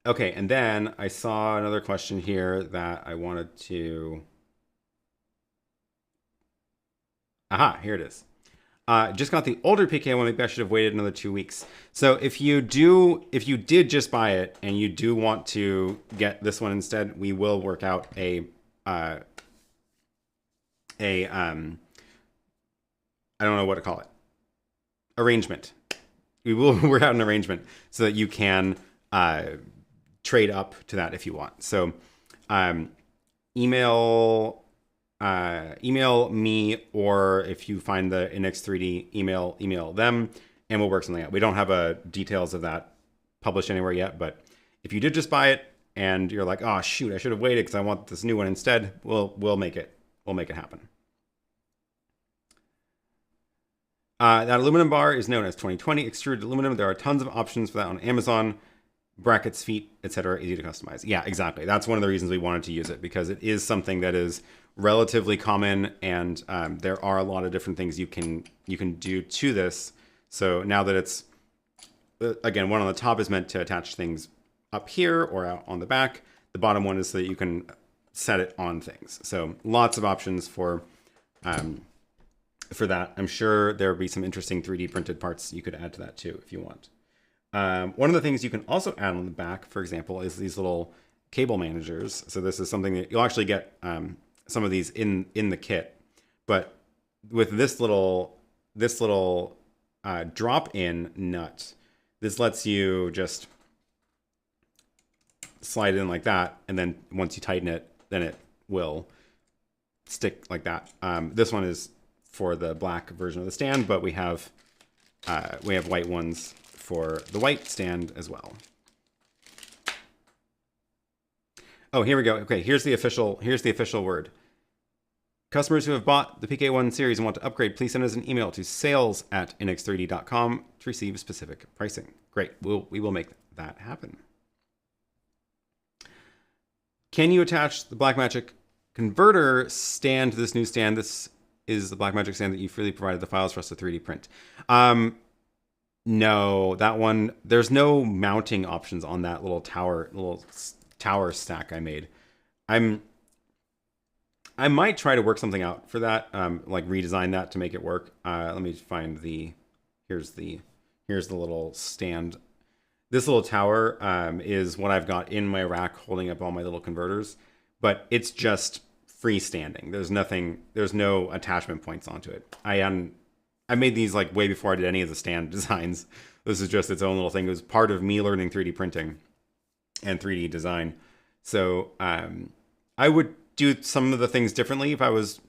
Okay, and then I saw another question here that I wanted to... Aha, here it is. Just got the older PK1. Maybe I should have waited another 2 weeks. So if you did just buy it and you do want to get this one instead, we will work out I don't know what to call it. Arrangement. We will work out an arrangement so that you can trade up to that if you want. So email me, or if you find the NX3D, email them, and we'll work something out. We don't have details of that published anywhere yet, but if you did just buy it and you're like, oh shoot, I should have waited because I want this new one instead, we'll make it happen. That aluminum bar is known as 2020 extruded aluminum. There are tons of options for that on Amazon. Brackets, feet, etc., easy to customize. Yeah, exactly. That's one of the reasons we wanted to use it, because it is something that is relatively common, and there are a lot of different things you can do to this. So now that it's, again, one on the top is meant to attach things up here or out on the back. The bottom one is so that you can set it on things. So lots of options for that. I'm sure there will be some interesting 3D printed parts you could add to that too if you want. One of the things you can also add on the back, for example, is these little cable managers. So this is something that you'll actually get some of these in the kit, but with this little drop-in nut, this lets you just slide it in like that, and then once you tighten it, then it will stick like that. This one is for the black version of the stand, but we have white ones for the white stand as well. Oh, here we go. Okay, here's the official word. Customers who have bought the PK1 series and want to upgrade, please send us an email to sales@nx3d.com to receive specific pricing. Great, we will make that happen. Can you attach the Blackmagic converter stand to this new stand? This is the Blackmagic stand that you freely provided the files for us to 3D print. No, that one, there's no mounting options on that little tower stack I made. I might try to work something out for that, like redesign that to make it work. Let me find here's the little stand. This little tower is what I've got in my rack holding up all my little converters, but it's just freestanding. There's no attachment points onto it. I made these like way before I did any of the stand designs. This is just its own little thing. It was part of me learning 3D printing and 3D design. So I would do some of the things differently if I was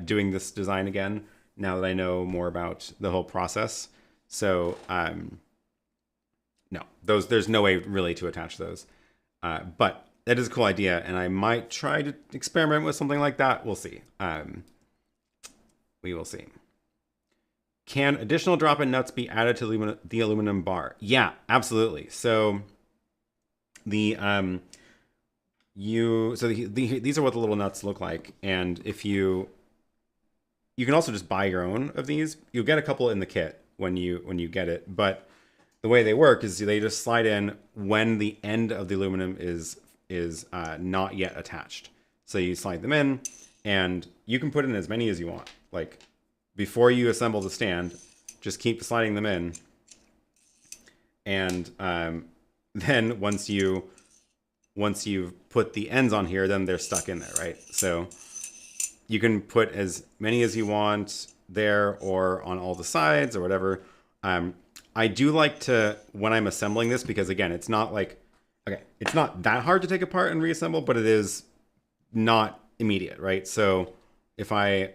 doing this design again, now that I know more about the whole process. So no, there's no way really to attach those. But that is a cool idea, and I might try to experiment with something like that. We'll see. We will see. Can additional drop-in nuts be added to the aluminum bar? Yeah, absolutely. So these are what the little nuts look like, and if you can also just buy your own of these. You'll get a couple in the kit when you get it, but the way they work is they just slide in when the end of the aluminum is not yet attached. So you slide them in, and you can put in as many as you want. Like, before you assemble the stand, just keep sliding them in. And then once you've put the ends on here, then they're stuck in there, right? So you can put as many as you want there or on all the sides or whatever. I do like to, when I'm assembling this, because again, it's not that hard to take apart and reassemble, but it is not immediate, right? So if I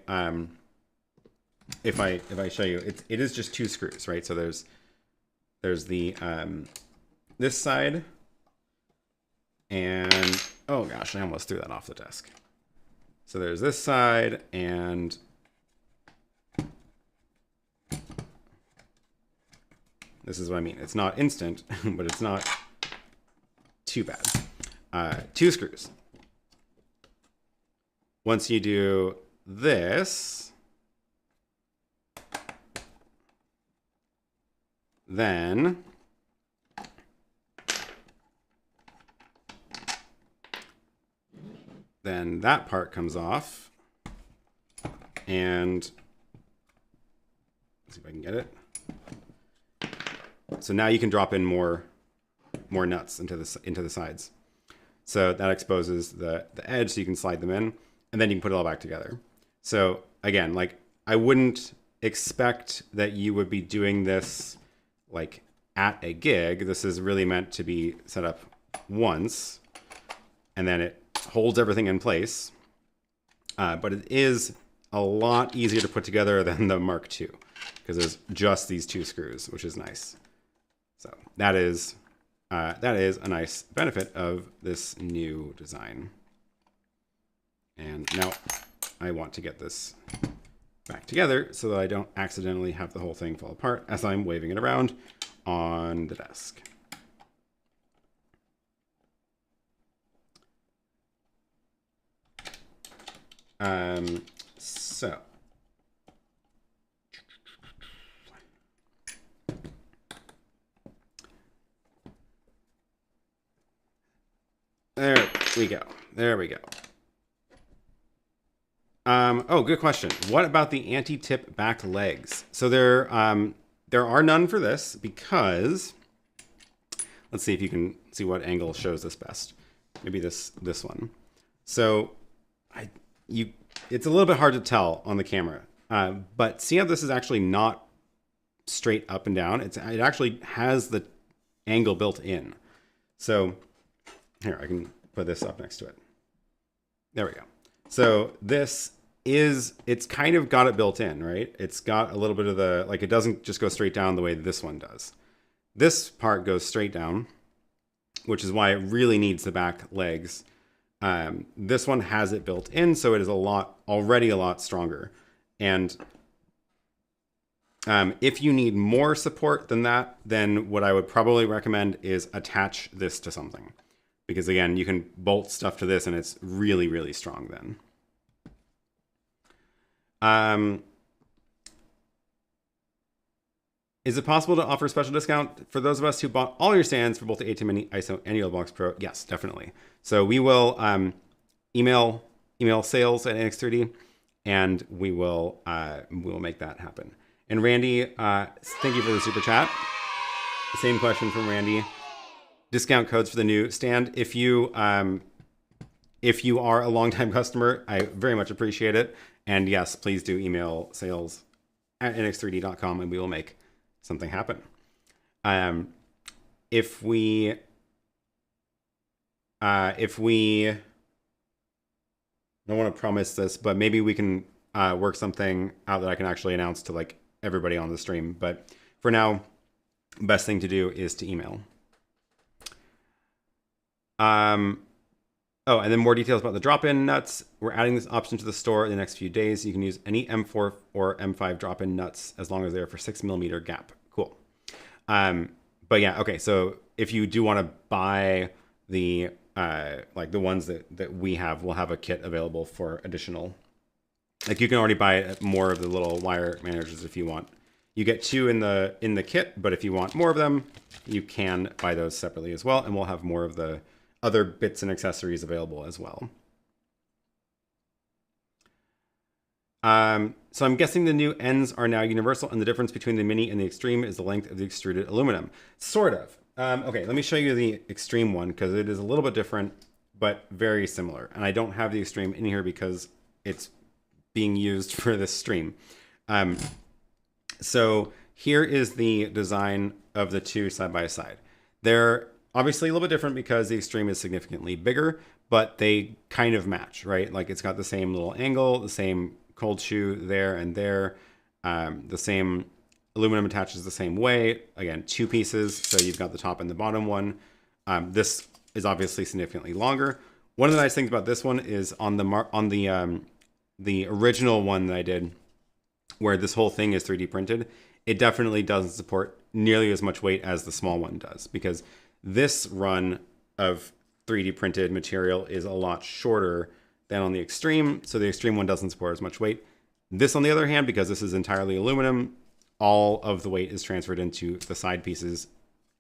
show you, it is just 2 screws, right? So there's the this side, and oh gosh, I almost threw that off the desk. So there's this side, and this is what I mean. It's not instant, but it's not too bad. 2 screws. Once you do this, then that part comes off, and let's see if I can get it. So now you can drop in more nuts into the sides. So that exposes the edge, so you can slide them in, and then you can put it all back together. So again, like, I wouldn't expect that you would be doing this like at a gig. This is really meant to be set up once, and then it holds everything in place. But it is a lot easier to put together than the Mark II, because there's just these 2 screws, which is nice. So that is a nice benefit of this new design. And now I want to get this back together so that I don't accidentally have the whole thing fall apart as I'm waving it around on the desk. So there we go. There we go. Oh, good question. What about the anti-tip back legs? So there are none for this because, let's see if you can see what angle shows this best. Maybe this one. So it's a little bit hard to tell on the camera, but see how this is actually not straight up and down. It actually has the angle built in. So here, I can put this up next to it. There we go. So it's kind of got it built in, right? It's got a little bit of the, like, it doesn't just go straight down the way that this one does. This part goes straight down, which is why it really needs the back legs. This one has it built in, so it is already a lot stronger. And if you need more support than that, then what I would probably recommend is attach this to something. Because again, you can bolt stuff to this and it's really, really strong then. Is it possible to offer a special discount for those of us who bought all your stands for both the ATEM Mini ISO and YoloBox Pro? Yes, definitely. So we will email sales at NX3D, and we will make that happen. And Randy, thank you for the super chat. Same question from Randy. Discount codes for the new stand. If you are a longtime customer, I very much appreciate it. And yes, please do email sales at nx3d.com and we will make something happen. If we don't want to promise this, but maybe we can work something out that I can actually announce to like everybody on the stream. But for now, best thing to do is to email. Oh, and then more details about the drop-in nuts. We're adding this option to the store in the next few days. You can use any M4 or M5 drop-in nuts as long as they're for 6mm gap. Cool. But yeah, okay. So if you do want to buy the like the ones that we have, we'll have a kit available for additional. Like you can already buy more of the little wire managers if you want. You get 2 in the kit, but if you want more of them, you can buy those separately as well, and we'll have more of the other bits and accessories available as well. So I'm guessing the new ends are now universal, and the difference between the Mini and the Extreme is the length of the extruded aluminum. Sort of. Okay, let me show you the Extreme one, because it is a little bit different, but very similar. And I don't have the Extreme in here because it's being used for this stream. So here is the design of the 2 side by side. They're obviously a little bit different because the Extreme is significantly bigger, but they kind of match, right? Like it's got the same little angle, the same cold shoe there and there. The same aluminum attaches the same way. Again, 2 pieces. So you've got the top and the bottom one. This is obviously significantly longer. One of the nice things about this one is on the original one that I did, where this whole thing is 3D printed, it definitely doesn't support nearly as much weight as the small one does, because this run of 3D printed material is a lot shorter than on the Extreme, so the Extreme one doesn't support as much weight. This, on the other hand, because this is entirely aluminum, all of the weight is transferred into the side pieces,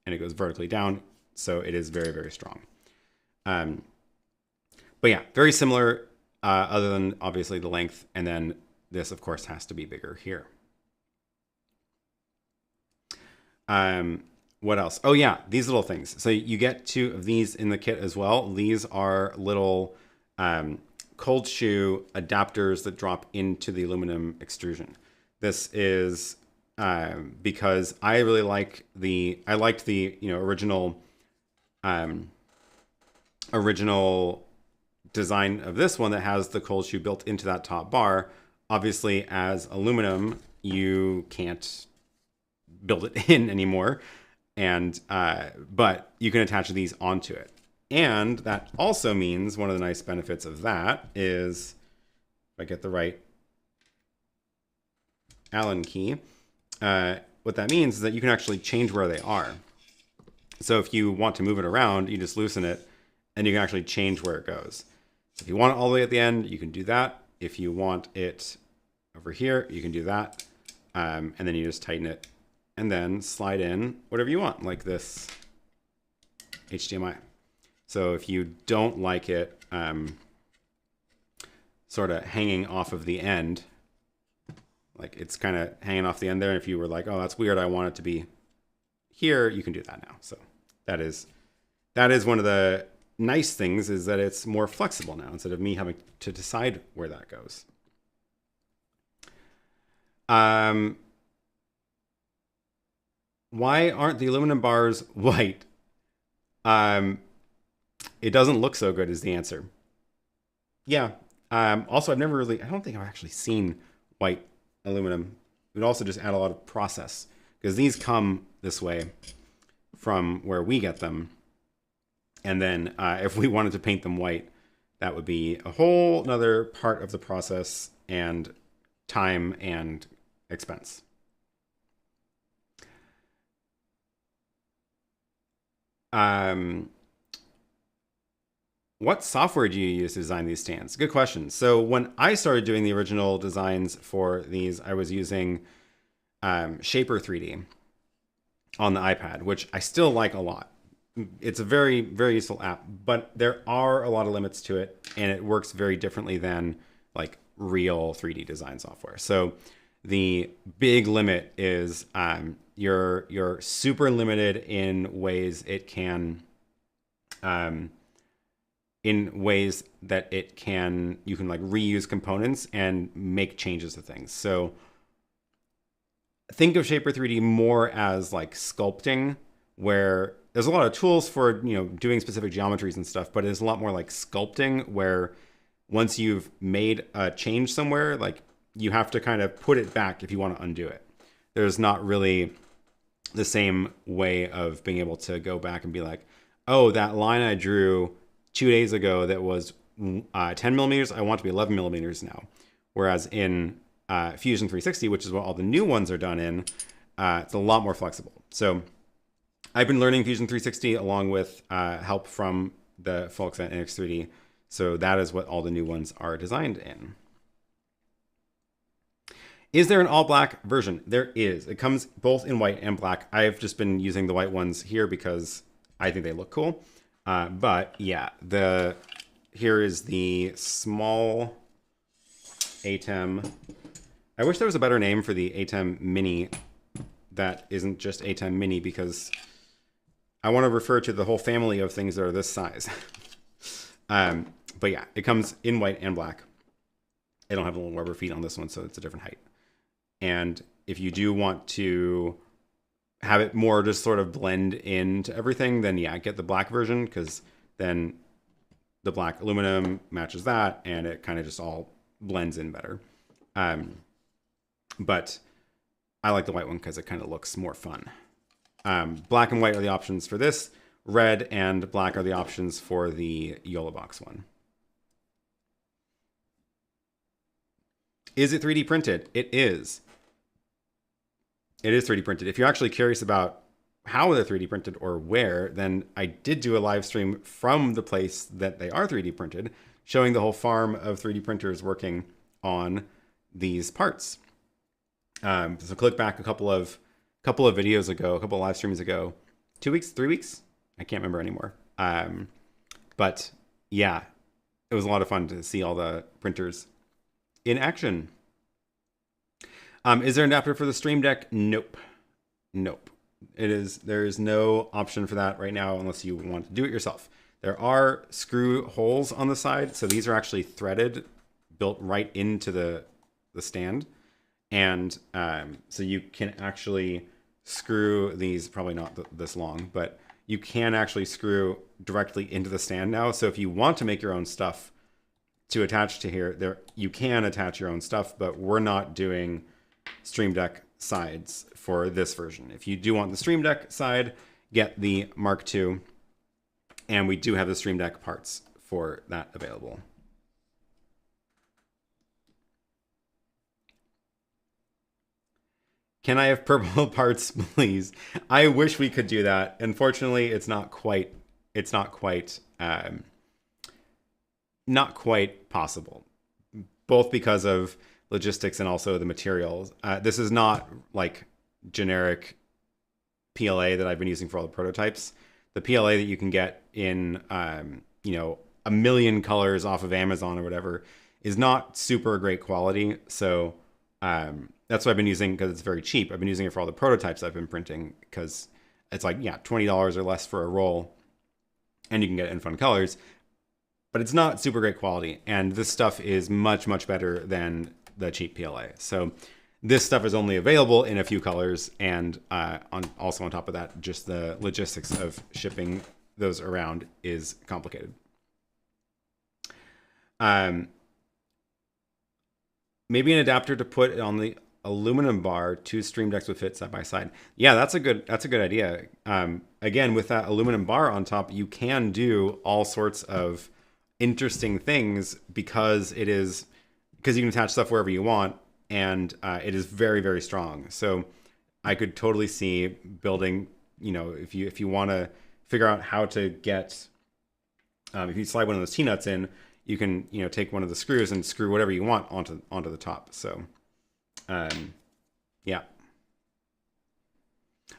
and it goes vertically down, so it is very, very strong. But yeah, very similar, other than obviously the length, and then this, of course, has to be bigger here. What else? Oh yeah, these little things. So you get 2 of these in the kit as well. These are little cold shoe adapters that drop into the aluminum extrusion. This is because I really like I liked the original original design of this one that has the cold shoe built into that top bar. Obviously, as aluminum, you can't build it in anymore, and but you can attach these onto it. And that also means one of the nice benefits of that is, if I get the right Allen key, what that means is that you can actually change where they are. So if you want to move it around, you just loosen it, and you can actually change where it goes. So if you want it all the way at the end, you can do that. If you want it over here, you can do that. And then you just tighten it and then slide in whatever you want, like this HDMI. So if you don't like it sort of hanging off of the end, like it's kind of hanging off the end there, and if you were like, oh, that's weird, I want it to be here, you can do that now. So that is one of the nice things, is that it's more flexible now instead of me having to decide where that goes. Why aren't the aluminum bars white? It doesn't look so good is the answer. Yeah. Also, I don't think I've actually seen white aluminum. It would also just add a lot of process, because these come this way from where we get them. And then if we wanted to paint them white, that would be a whole nother part of the process and time and expense. What software do you use to design these stands? Good question. So when I started doing the original designs for these, I was using Shaper 3D on the iPad, which I still like a lot. It's a very, very useful app, but there are a lot of limits to it, and it works very differently than like real 3D design software. So the big limit is you're super limited in ways it can you can like reuse components and make changes to things. So think of Shaper 3D more as like sculpting, where there's a lot of tools for, doing specific geometries and stuff, but it's a lot more like sculpting, where once you've made a change somewhere, like you have to kind of put it back if you want to undo it. There's not really the same way of being able to go back and be like, oh, that line I drew 2 days ago that was 10 millimeters, I want to be 11 millimeters now. Whereas in Fusion 360, which is what all the new ones are done in, it's a lot more flexible. So I've been learning Fusion 360 along with help from the folks at NX3D. So that is what all the new ones are designed in. Is there an all black version? There is. It comes both in white and black. I've just been using the white ones here because I think they look cool. But yeah, here is the small ATEM. I wish there was a better name for the ATEM Mini that isn't just ATEM Mini, because I want to refer to the whole family of things that are this size. But yeah, it comes in white and black. I don't have a little rubber feet on this one, so it's a different height. And if you do want to have it more just sort of blend into everything, then yeah, get the black version, because then the black aluminum matches that, and it kind of just all blends in better. But I like the white one because it kind of looks more fun. Black and white are the options for this. Red and black are the options for the YoloBox one. Is it 3D printed? It is. It is 3D printed. If you're actually curious about how they're 3D printed or where, then I did do a live stream from the place that they are 3D printed, showing the whole farm of 3D printers working on these parts. So click back a couple of videos ago, a couple of live streams ago, 2 weeks, 3 weeks? I can't remember anymore. But yeah, it was a lot of fun to see all the printers in action. Is there an adapter for the Stream Deck? Nope. Nope. There is no option for that right now unless you want to do it yourself. There are screw holes on the side, so these are actually threaded, built right into the stand. And so you can actually screw these, probably not this long, but you can actually screw directly into the stand now. So if you want to make your own stuff to attach to here, there you can attach your own stuff, but we're not doing Stream Deck sides for this version. If you do want the Stream Deck side, get the Mark II, and we do have the Stream Deck parts for that available. Can I have purple parts, please? I wish we could do that. Unfortunately, it's not quite possible, both because of logistics and also the materials. This is not like generic PLA that I've been using for all the prototypes. The PLA that you can get in, you know, a million colors off of Amazon or whatever is not super great quality. So that's what I've been using because it's very cheap. I've been using it for all the prototypes I've been printing because it's like, yeah, $20 or less for a roll, and you can get it in fun colors, but it's not super great quality. And this stuff is much, much better than the cheap PLA. So this stuff is only available in a few colors, and also on top of that, just the logistics of shipping those around is complicated. Maybe an adapter to put on the aluminum bar. 2 Stream Decks would fit side by side. Yeah, that's a good idea. Again, with that aluminum bar on top, you can do all sorts of interesting things because you can attach stuff wherever you want, and it is very, very strong. So I could totally see building, you know, if you want to figure out how to get, if you slide one of those T-nuts in, you can, you know, take one of the screws and screw whatever you want onto the top. So, yeah.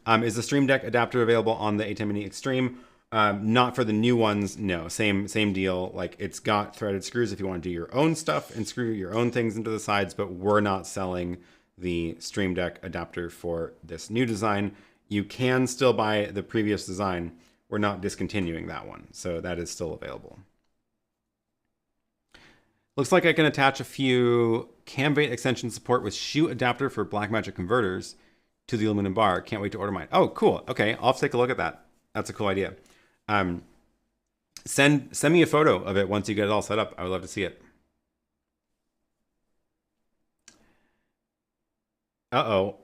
Is the Stream Deck adapter available on the ATEM Mini Extreme? Not for the new ones, no. Same deal. Like, it's got threaded screws if you want to do your own stuff and screw your own things into the sides, but we're not selling the Stream Deck adapter for this new design. You can still buy the previous design. We're not discontinuing that one, so that is still available. Looks like I can attach a few Camvate extension support with shoe adapter for Blackmagic converters to the aluminum bar. Can't wait to order mine. Oh, cool. Okay, I'll have to take a look at that. That's a cool idea. Send me a photo of it once you get it all set up. I would love to see it. Uh-oh.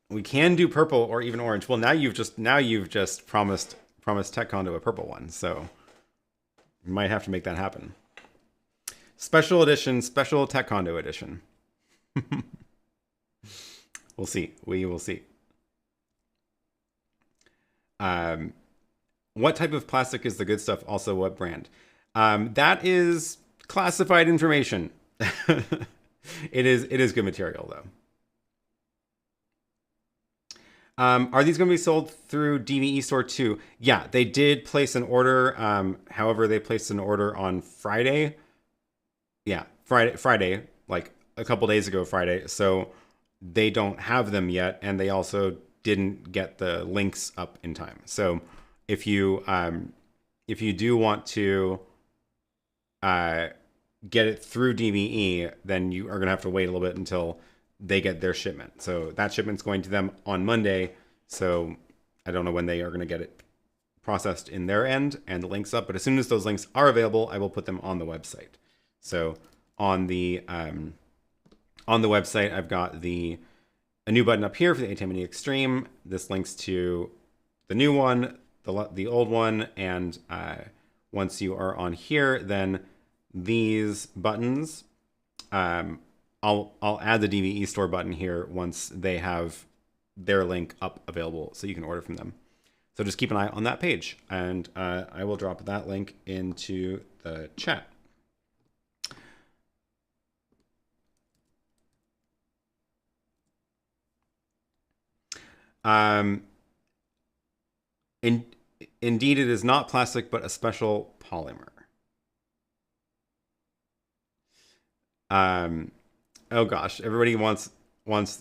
We can do purple or even orange. Well, now you've just promised TechCon to a purple one, so you might have to make that happen. Special edition, special Tech Condo edition. We'll see. We will see. What type of plastic is the good stuff? Also, what brand? That is classified information. It is good material, though. Are these going to be sold through DVE Store too? Yeah, they did place an order. However, they placed an order on Friday. Yeah, Friday, like a couple days ago Friday. So they don't have them yet, and they also didn't get the links up in time. So if you do want to get it through DVE, then you are going to have to wait a little bit until they get their shipment. So that shipment's going to them on Monday. So I don't know when they are going to get it processed in their end and the links up. But as soon as those links are available, I will put them on the website. So on the website, I've got a new button up here for the ATEM Mini Extreme. This links to the new one, the old one, and once you are on here, then these buttons, I'll add the DVE Store button here once they have their link up available, so you can order from them. So just keep an eye on that page, and I will drop that link into the chat. Indeed, it is not plastic, but a special polymer. Oh gosh, everybody wants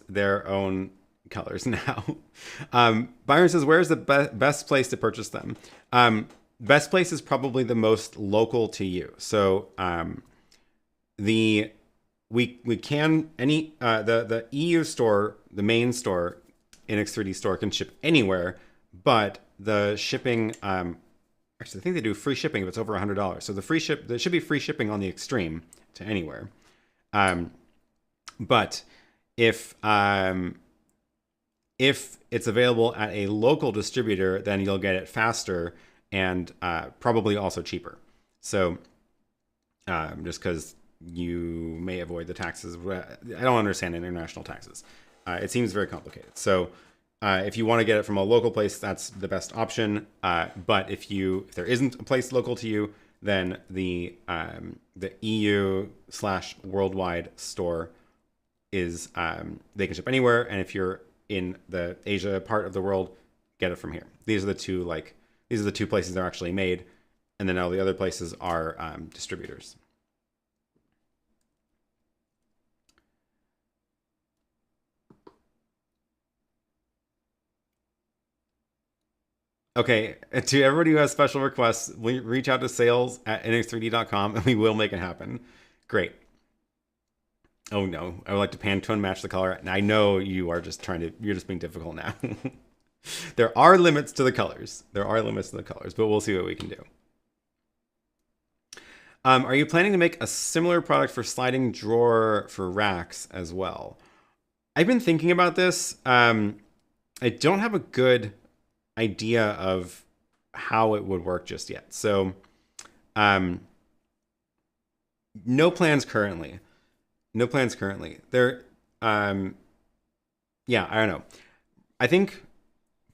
their own colors now. Byron says, where's the best place to purchase them? Best place is probably the most local to you. So the EU store, the main store, NX3D store, can ship anywhere, but the shipping, actually, I think they do free shipping if it's over $100. So there should be free shipping on the Extreme to anywhere. But if it's available at a local distributor, then you'll get it faster and probably also cheaper. So just because you may avoid the taxes. I don't understand international taxes. It seems very complicated. So if you want to get it from a local place, that's the best option. But if there isn't a place local to you, then the EU/worldwide store is they can ship anywhere. And if you're in the Asia part of the world, get it from here. These are the two places they're actually made, and then all the other places are distributors. Okay, to everybody who has special requests, reach out to sales@nx3d.com and we will make it happen. Great. Oh no, I would like to Pantone match the color. I know you're just being difficult now. There are limits to the colors. But we'll see what we can do. Are you planning to make a similar product for sliding drawer for racks as well? I've been thinking about this. I don't have a good idea of how it would work just yet. So, no plans currently. There, yeah, I don't know. I think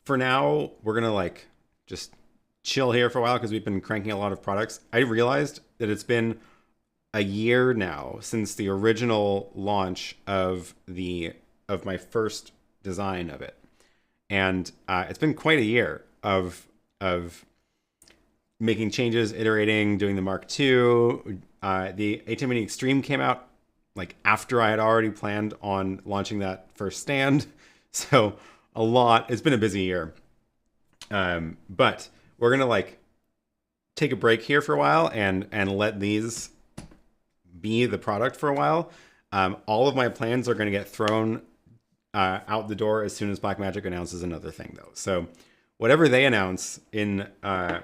for now, we're going to just chill here for a while because we've been cranking a lot of products. I realized that it's been a year now since the original launch of my first design of it. And it's been quite a year of making changes, iterating, doing the Mark II. The ATEM Mini Extreme came out after I had already planned on launching that first stand. So it's been a busy year. But we're going to take a break here for a while and let these be the product for a while. All of my plans are going to get thrown out the door as soon as Blackmagic announces another thing, though. So whatever they announce in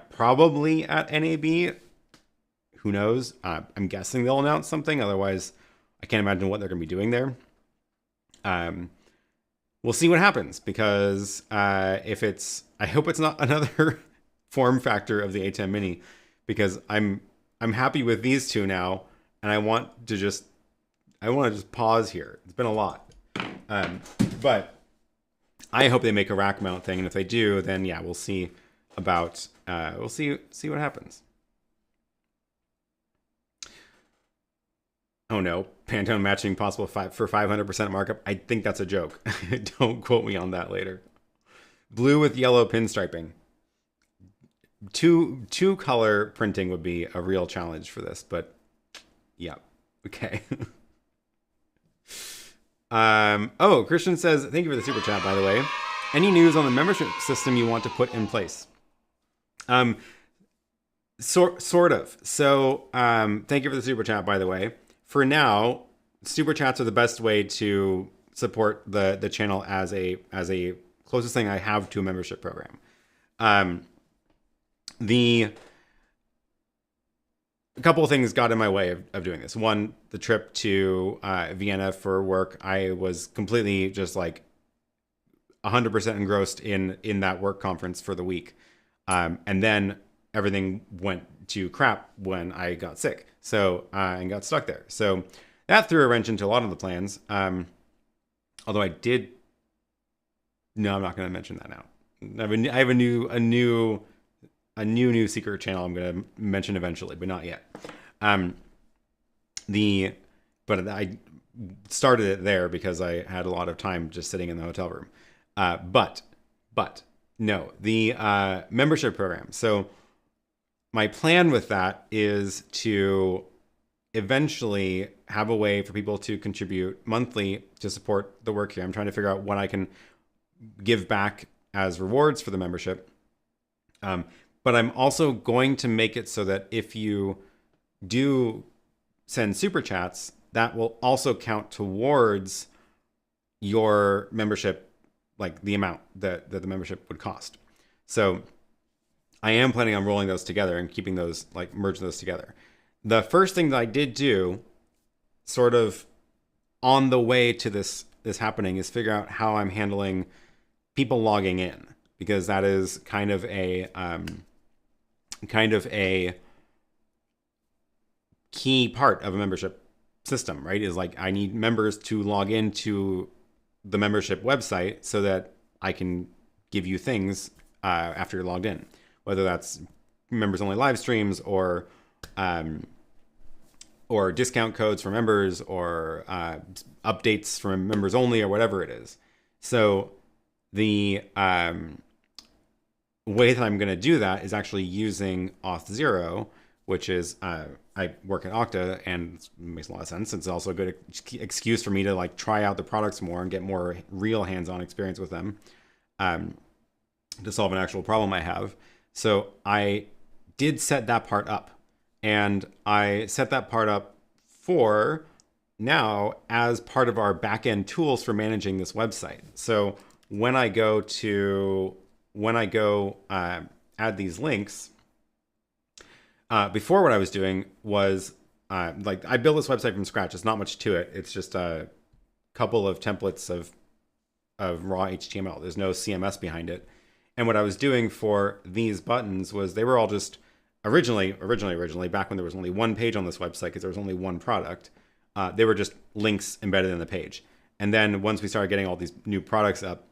probably at NAB, who knows? I'm guessing they'll announce something. Otherwise, I can't imagine what they're going to be doing there. We'll see what happens because I hope it's not another form factor of the ATEM Mini, because I'm happy with these two now, and I want to just pause here. It's been a lot. But I hope they make a rack mount thing, and if they do, then yeah, we'll see what happens. Oh no, Pantone matching possible for 500% markup. I think that's a joke. Don't quote me on that later. Blue with yellow pinstriping. Two color printing would be a real challenge for this, but yeah, okay. Oh, Christian says, thank you for the super chat, by the way. Any news on the membership system you want to put in place? Sort of. So, thank you for the super chat, by the way. For now, super chats are the best way to support the channel as a closest thing I have to a membership program. A couple of things got in my way of doing this. One, the trip to Vienna for work. I was completely just 100% engrossed in that work conference for the week. And then everything went to crap when I got sick. So, and got stuck there. So that threw a wrench into a lot of the plans. Although I did, no, I'm not going to mention that now. I have a new secret channel I'm going to mention eventually, but not yet. But I started it there because I had a lot of time just sitting in the hotel room. But no, the membership program. So my plan with that is to eventually have a way for people to contribute monthly to support the work here. I'm trying to figure out what I can give back as rewards for the membership. But I'm also going to make it so that if you do send super chats, that will also count towards your membership, the amount that the membership would cost. So I am planning on rolling those together and keeping those, like merging those together. The first thing that I did do sort of on the way to this happening is figure out how I'm handling people logging in, because that is kind of a key part of a membership system, right? Is like I need members to log into the membership website so that I can give you things after you're logged in, whether that's members only live streams or discount codes for members or updates from members only or whatever it is. So the way that I'm going to do that is actually using Auth0, which is I work at Okta, and it makes a lot of sense. It's also a good excuse for me to like try out the products more and get more real hands-on experience with them to solve an actual problem I have. So I did set that part up, and I set that part up for now as part of our backend tools for managing this website. So when I go add these links, before what I was doing was like I built this website from scratch. It's not much to it. It's just a couple of templates of raw HTML. There's no CMS behind it. And what I was doing for these buttons was they were all just originally back when there was only one page on this website because there was only one product. They were just links embedded in the page. And then once we started getting all these new products up,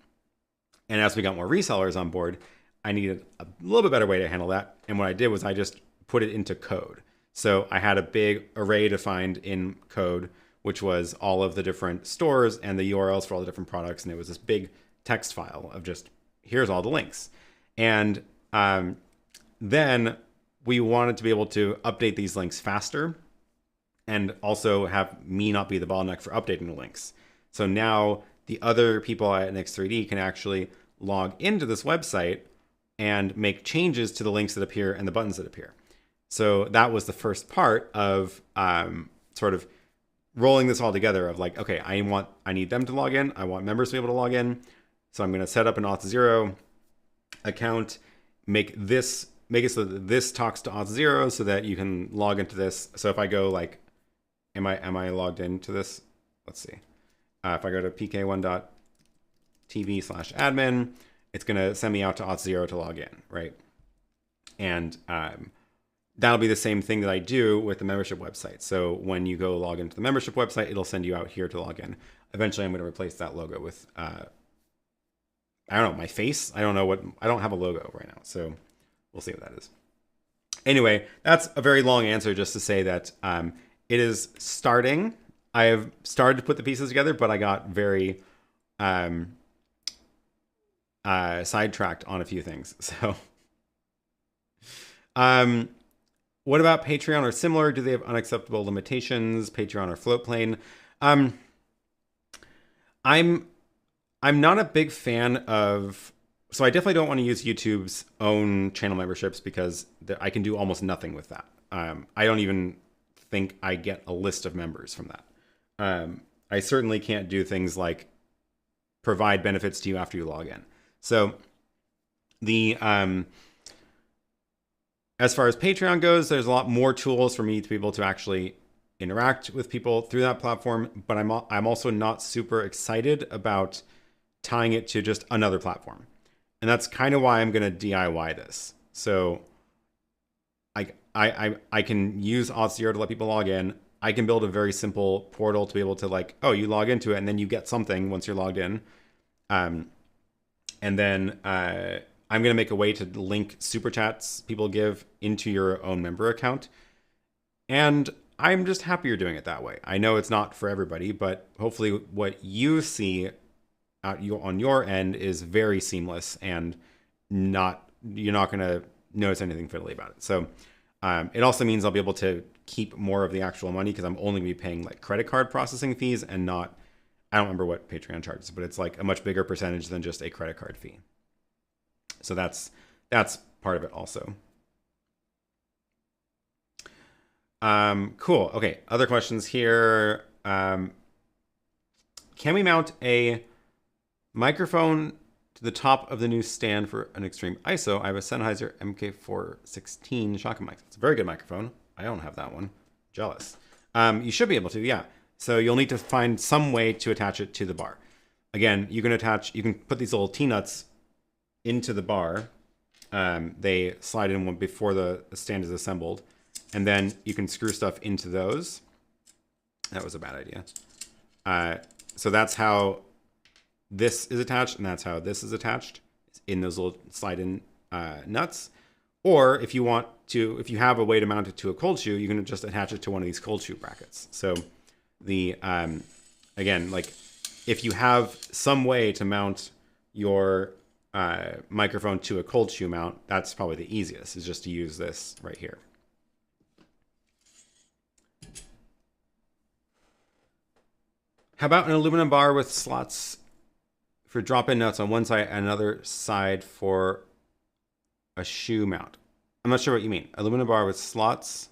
and as we got more resellers on board, I needed a little bit better way to handle that. And what I did was I just put it into code. So I had a big array defined in code, which was all of the different stores and the URLs for all the different products. And it was this big text file of just, here's all the links. And then we wanted to be able to update these links faster and also have me not be the bottleneck for updating the links. So now the other people at Nix3D can actually log into this website and make changes to the links that appear and the buttons that appear. So that was the first part of sort of rolling this all together of like, okay, I need them to log in. I want members to be able to log in. So I'm going to set up an Auth0 account, make it so that this talks to Auth0 so that you can log into this. So if I go like, am I logged into this? Let's see. If I go to pk1.tv/admin, it's going to send me out to Auth0 to log in, right? And that'll be the same thing that I do with the membership website. So when you go log into the membership website, it'll send you out here to log in. Eventually, I'm going to replace that logo with, I don't know, my face. I don't have a logo right now. So we'll see what that is. Anyway, that's a very long answer just to say that it is starting. I have started to put the pieces together, but I got very sidetracked on a few things. So, what about Patreon or similar? Do they have unacceptable limitations? Patreon or Floatplane? I'm not a big fan of. So I definitely don't want to use YouTube's own channel memberships because I can do almost nothing with that. I don't even think I get a list of members from that. I certainly can't do things like provide benefits to you after you log in. So the as far as Patreon goes, there's a lot more tools for me to be able to actually interact with people through that platform. But I'm also not super excited about tying it to just another platform. And that's kind of why I'm going to DIY this. So I can use Auth0 to let people log in. I can build a very simple portal to be able to like, oh, you log into it and then you get something once you're logged in. And then I'm going to make a way to link super chats people give into your own member account. And I'm just happier doing it that way. I know it's not for everybody, but hopefully what you see on your end is very seamless and you're not going to notice anything fiddly about it. So it also means I'll be able to keep more of the actual money because I'm only going to be paying like credit card processing fees and not, I don't remember what Patreon charges, but it's like a much bigger percentage than just a credit card fee. So that's part of it also. Cool. Okay. Other questions here. Can we mount a microphone to the top of the new stand for an extreme ISO, I have a Sennheiser MK416 shotgun mic. It's a very good microphone. I don't have that one. Jealous. You should be able to, yeah. So you'll need to find some way to attach it to the bar. Again, you can put these little T-nuts into the bar. They slide in one before the stand is assembled. And then you can screw stuff into those. That was a bad idea. So that's how this is attached, and that's how this is attached in those little slide-in nuts. Or if you have a way to mount it to a cold shoe, you can just attach it to one of these cold shoe brackets. So the again, like if you have some way to mount your microphone to a cold shoe mount, that's probably the easiest, is just to use this right here. How about an aluminum bar with slots for drop-in nuts on one side and another side for a shoe mount? I'm not sure what you mean. Aluminum bar with slots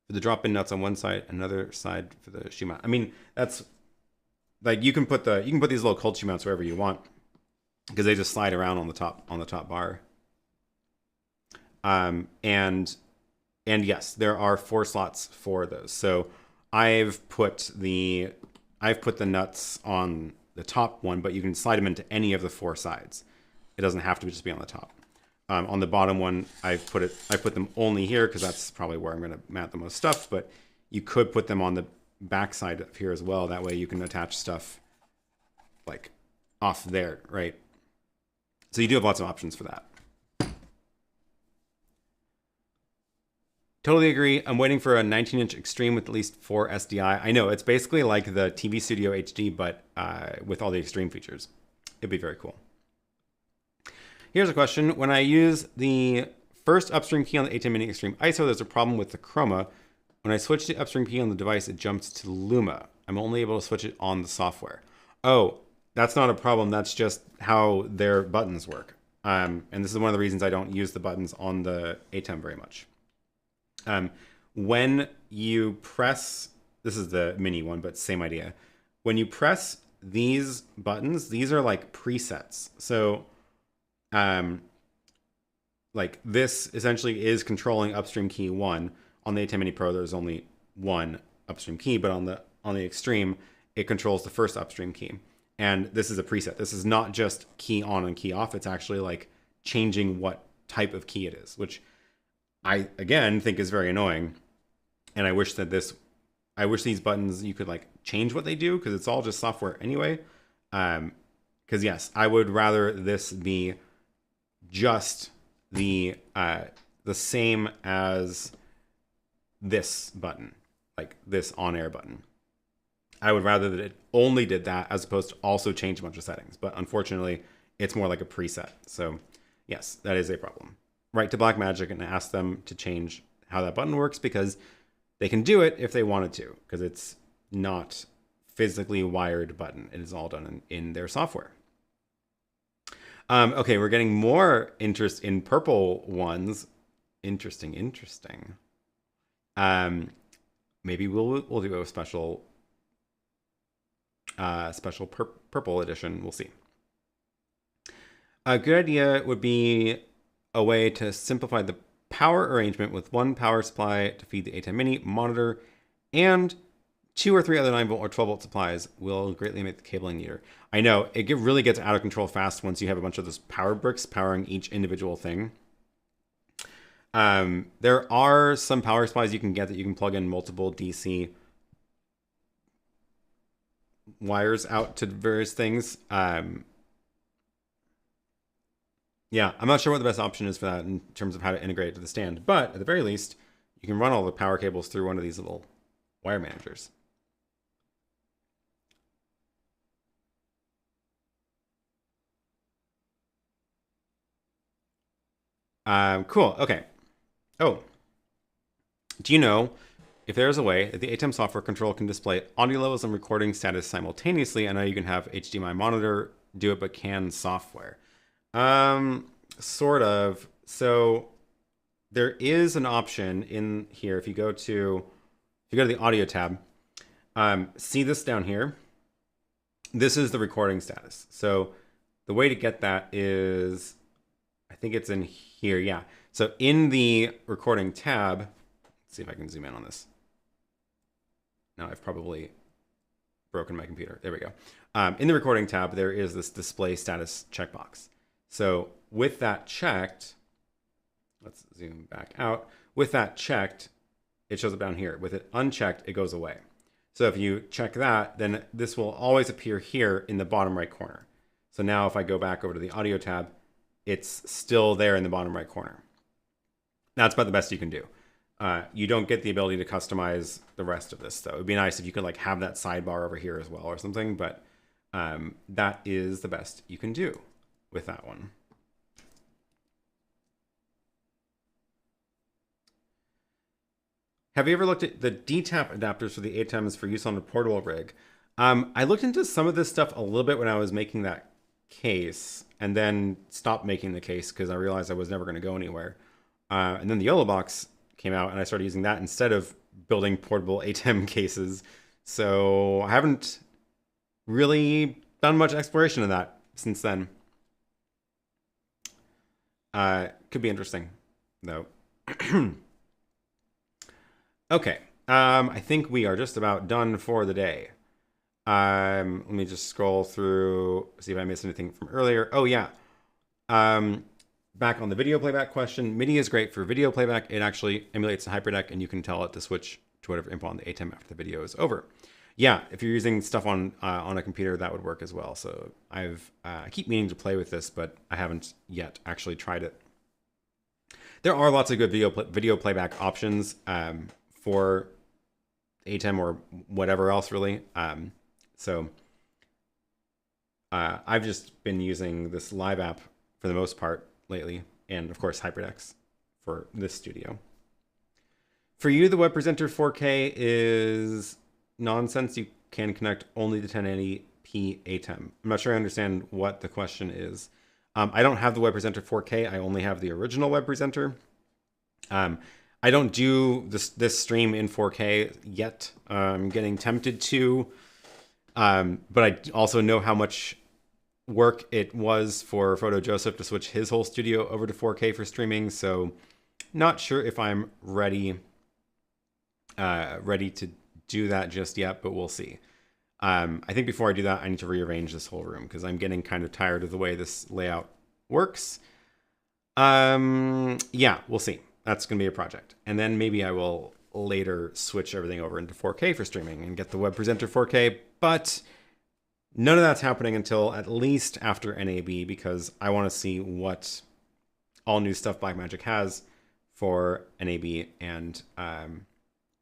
for the drop-in nuts on one side, another side for the shoe mount. I mean, that's like you can put these little cold shoe mounts wherever you want, because they just slide around on the top bar. And yes, there are 4 slots for those. So I've put the nuts on the top one, but you can slide them into any of the 4 sides. It doesn't have to just be on the top. On the bottom one, I put them only here because that's probably where I'm going to mount the most stuff. But you could put them on the back side of here as well. That way you can attach stuff like off there, right? So you do have lots of options for that. Totally agree. I'm waiting for a 19-inch Extreme with at least 4 SDI. I know, it's basically like the TV Studio HD, but with all the Extreme features. It'd be very cool. Here's a question. When I use the first upstream key on the ATEM Mini Extreme ISO, there's a problem with the chroma. When I switch the upstream key on the device, it jumps to Luma. I'm only able to switch it on the software. Oh, that's not a problem. That's just how their buttons work. And this is one of the reasons I don't use the buttons on the ATEM very much. When you press, this is the mini one, but same idea. When you press these buttons, these are like presets. So, like this essentially is controlling upstream key 1. On the ATEM Mini Pro, there's only 1 upstream key, but on the Extreme, it controls the first upstream key. And this is a preset. This is not just key on and key off. It's actually like changing what type of key it is, which I, again, think is very annoying. And I wish these buttons, you could like change what they do, because it's all just software anyway. Because yes, I would rather this be just the same as this button, like this on-air button. I would rather that it only did that as opposed to also change a bunch of settings. But unfortunately, it's more like a preset. So yes, that is a problem. Write to Blackmagic and ask them to change how that button works, because they can do it if they wanted to, because it's not physically wired button. It is all done in their software. Okay, we're getting more interest in purple ones. Interesting. Maybe we'll do a special purple edition. We'll see. A good idea would be a way to simplify the power arrangement with one power supply to feed the ATEM Mini monitor, and 2 or 3 other 9-volt or 12-volt supplies will greatly make the cabling neater. I know, it really gets out of control fast once you have a bunch of those power bricks powering each individual thing. There are some power supplies you can get that you can plug in multiple DC wires out to various things. Yeah, I'm not sure what the best option is for that in terms of how to integrate it to the stand, but at the very least, you can run all the power cables through one of these little wire managers. Cool, okay. Oh, do you know if there's a way that the ATEM software control can display audio levels and recording status simultaneously? I know you can have HDMI monitor do it, but can software? Sort of. So there is an option in here. If you go to the audio tab, see this down here. This is the recording status. So the way to get that is, I think it's in here. Yeah. So in the recording tab, let's see if I can zoom in on this. Now I've probably broken my computer. There we go. In the recording tab, there is this display status checkbox. So with that checked, let's zoom back out. With that checked, it shows up down here. With it unchecked, it goes away. So if you check that, then this will always appear here in the bottom right corner. So now if I go back over to the audio tab, it's still there in the bottom right corner. That's about the best you can do. You don't get the ability to customize the rest of this, though. It'd be nice if you could like have that sidebar over here as well or something, but that is the best you can do with that one. Have you ever looked at the DTAP adapters for the ATEMs for use on a portable rig? I looked into some of this stuff a little bit when I was making that case, and then stopped making the case because I realized I was never going to go anywhere. And then the YoloBox came out, and I started using that instead of building portable ATEM cases. So I haven't really done much exploration of that since then. Could be interesting, though. Okay, I think we are just about done for the day. Let me just scroll through, see if I missed anything from earlier. Oh yeah, back on the video playback question, MIDI is great for video playback. It actually emulates the hyperdeck, and you can tell it to switch to whatever input on the ATEM after the video is over. Yeah, if you're using stuff on a computer, that would work as well. So I keep meaning to play with this, but I haven't yet actually tried it. There are lots of good video playback options for ATEM or whatever else, really. So I've just been using this Live app for the most part lately, and of course HyperDecks for this studio. For you, the Web Presenter 4K is nonsense. You can connect only to 1080p ATEM. I'm not sure I understand what the question is. I don't have the Web Presenter 4K. I only have the original Web Presenter. I don't do this stream in 4K yet. I'm getting tempted to, but I also know how much work it was for Photo Joseph to switch his whole studio over to 4K for streaming. So not sure if I'm ready to do that just yet, but we'll see. I think before I do that, I need to rearrange this whole room because I'm getting kind of tired of the way this layout works. Yeah, we'll see. That's going to be a project. And then maybe I will later switch everything over into 4K for streaming and get the Web Presenter 4K. But none of that's happening until at least after NAB, because I want to see what all new stuff Blackmagic has for NAB and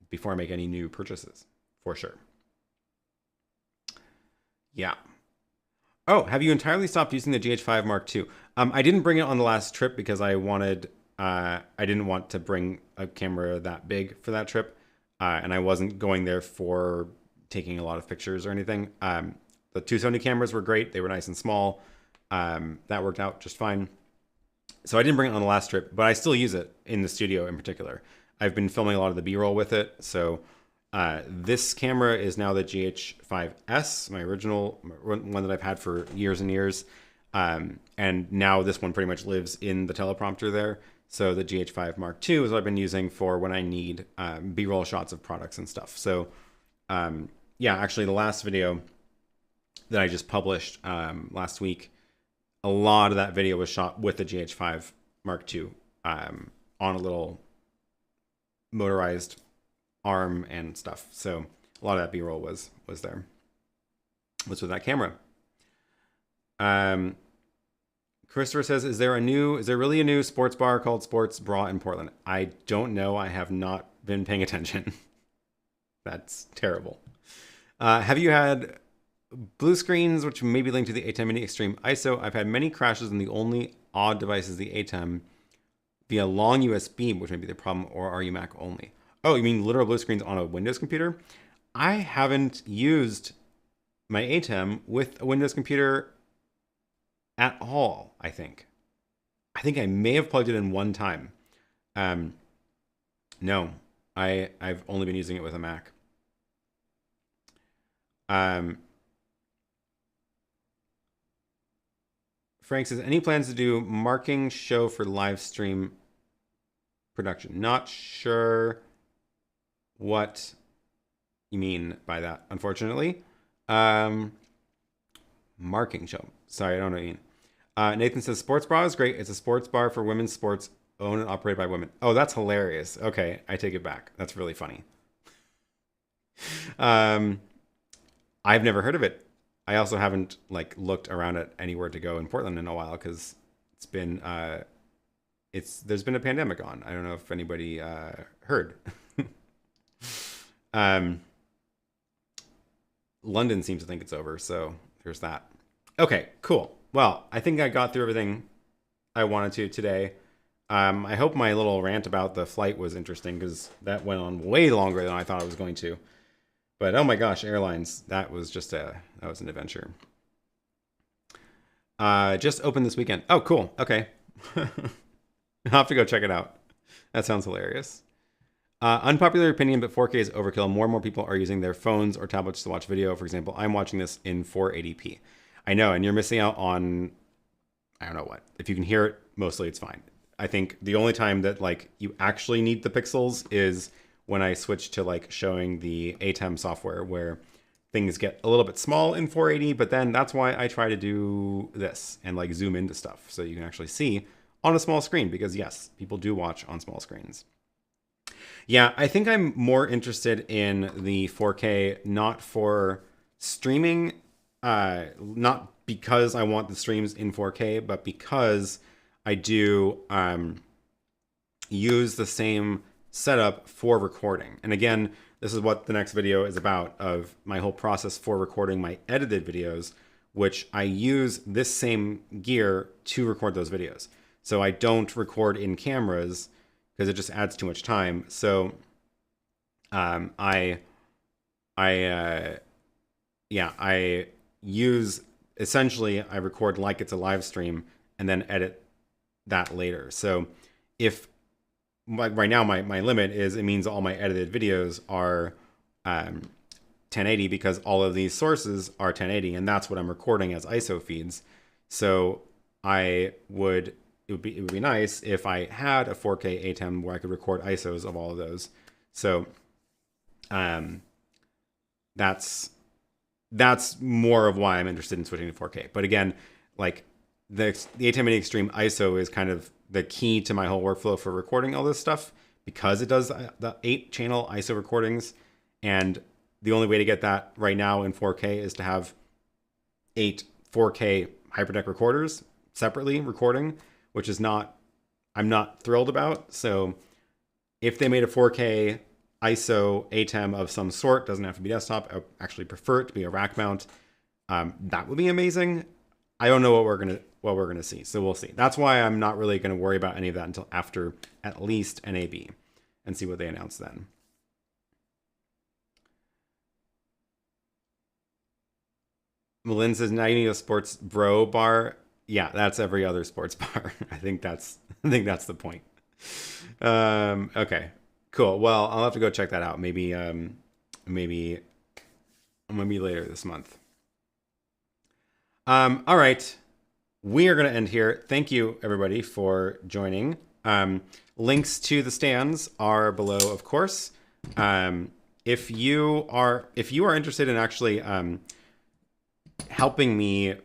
before I make any new purchases, for sure. Yeah. Oh, have you entirely stopped using the GH5 Mark II? I didn't bring it on the last trip because I wanted... I didn't want to bring a camera that big for that trip, and I wasn't going there for taking a lot of pictures or anything. The two Sony cameras were great. They were nice and small. That worked out just fine. So I didn't bring it on the last trip, but I still use it in the studio in particular. I've been filming a lot of the B-roll with it. So this camera is now the GH5S, my original one that I've had for years and years. And now this one pretty much lives in the teleprompter there. So the GH5 Mark II is what I've been using for when I need B-roll shots of products and stuff. So yeah, actually the last video that I just published last week, a lot of that video was shot with the GH5 Mark II on a little motorized arm and stuff. So a lot of that B-roll was with that camera. Christopher says, is there really a new sports bar called Sports Bra in Portland? I don't know. I have not been paying attention. That's terrible. Have you had blue screens, which may be linked to the ATEM Mini Extreme ISO? I've had many crashes, and the only odd device is the ATEM via long USB, which may be the problem, or are you Mac only? Oh, you mean literal blue screens on a Windows computer? I haven't used my ATEM with a Windows computer at all, I think. I think I may have plugged it in one time. No, I've only been using it with a Mac. Frank says, any plans to do marking show for live stream production? Not sure what you mean by that, unfortunately. Marking show. Sorry, I don't know what you mean. Nathan says, sports bra is great. It's a sports bar for women's sports, owned and operated by women. Oh, that's hilarious. Okay, I take it back. That's really funny. I've never heard of it. I also haven't like looked around at anywhere to go in Portland in a while because it's been there's been a pandemic on. I don't know if anybody heard. London seems to think it's over, so there's that. Okay, cool. Well, I think I got through everything I wanted to today. I hope my little rant about the flight was interesting because that went on way longer than I thought it was going to. But oh my gosh, airlines, that was an adventure. Just opened this weekend. Oh, cool. Okay. I'll have to go check it out. That sounds hilarious. Unpopular opinion, but 4K is overkill. More and more people are using their phones or tablets to watch video. For example, I'm watching this in 480p. I know, and you're missing out on, I don't know what. If you can hear it, mostly it's fine. I think the only time that like you actually need the pixels is when I switch to like showing the ATEM software where things get a little bit small in 480, but then that's why I try to do this and like zoom into stuff so you can actually see on a small screen because yes, people do watch on small screens. Yeah, I think I'm more interested in the 4K, not for streaming, not because I want the streams in 4K, but because I do use the same setup for recording. And again, this is what the next video is about, of my whole process for recording my edited videos, which I use this same gear to record those videos. So I don't record in cameras because it just adds too much time. So I use, essentially I record like it's a live stream and then edit that later. So if like right now my limit is, it means all my edited videos are 1080 because all of these sources are 1080 and that's what I'm recording as ISO feeds. So it would be nice if I had a 4K ATEM where I could record ISOs of all of those. So that's more of why I'm interested in switching to 4K. But again, like the ATEM Mini Extreme ISO is kind of the key to my whole workflow for recording all this stuff because it does the 8-channel ISO recordings. And the only way to get that right now in 4K is to have 8 4K HyperDeck recorders separately recording, which is I'm not thrilled about. So if they made a 4K ISO ATEM of some sort, doesn't have to be desktop, I actually prefer it to be a rack mount. That would be amazing. I don't know what we're gonna see, so we'll see. That's why I'm not really gonna worry about any of that until after at least NAB and see what they announce then. Malin says, now you need a sports bro bar. Yeah, that's every other sports bar. I think that's the point. Okay, cool. Well, I'll have to go check that out. Maybe later this month. All right, we are going to end here. Thank you everybody for joining. Links to the stands are below, of course. If you are interested in actually helping me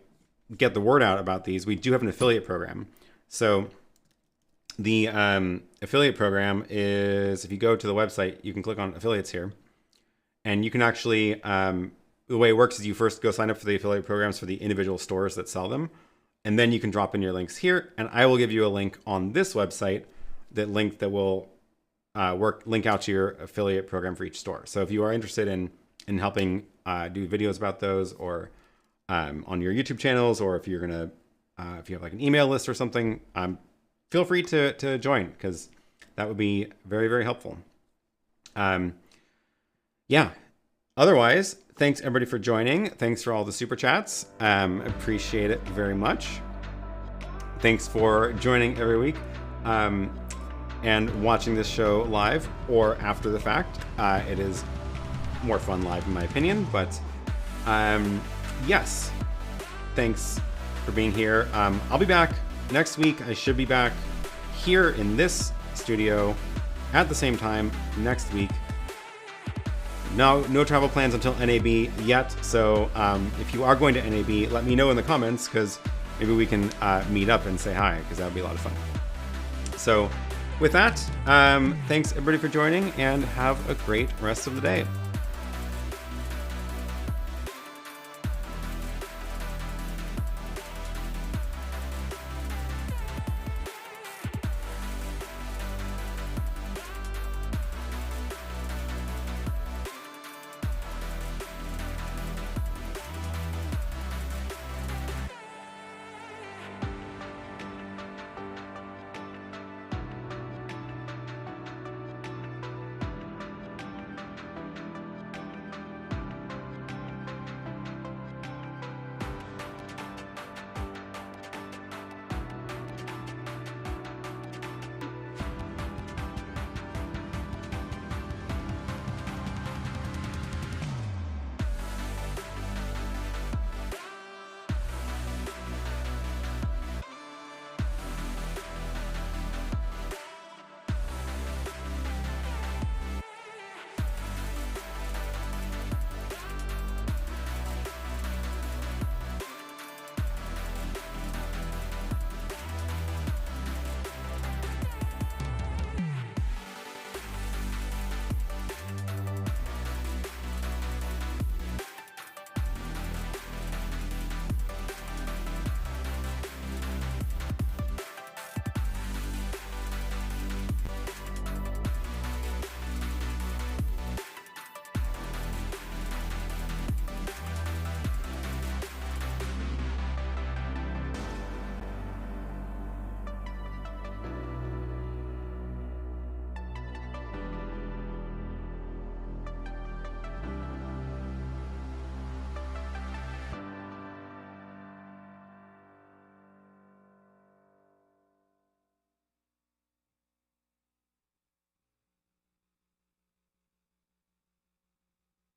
get the word out about these, we do have an affiliate program. So the affiliate program is, if you go to the website, you can click on affiliates here, and you can actually the way it works is you first go sign up for the affiliate programs for the individual stores that sell them, and then you can drop in your links here, and I will give you a link on this website, that will link out to your affiliate program for each store. So if you are interested in helping do videos about those, or on your YouTube channels, or if you're gonna if you have like an email list or something, feel free to join, because that would be very, very helpful. Yeah. Otherwise, thanks everybody for joining. Thanks for all the super chats. Appreciate it very much. Thanks for joining every week and watching this show live or after the fact. It is more fun live in my opinion, but yes, thanks for being here. I'll be back next week. I should be back here in this studio at the same time next week. No travel plans until NAB yet, so if you are going to NAB, let me know in the comments, because maybe we can meet up and say hi, because that would be a lot of fun. So with that, thanks everybody for joining, and have a great rest of the day.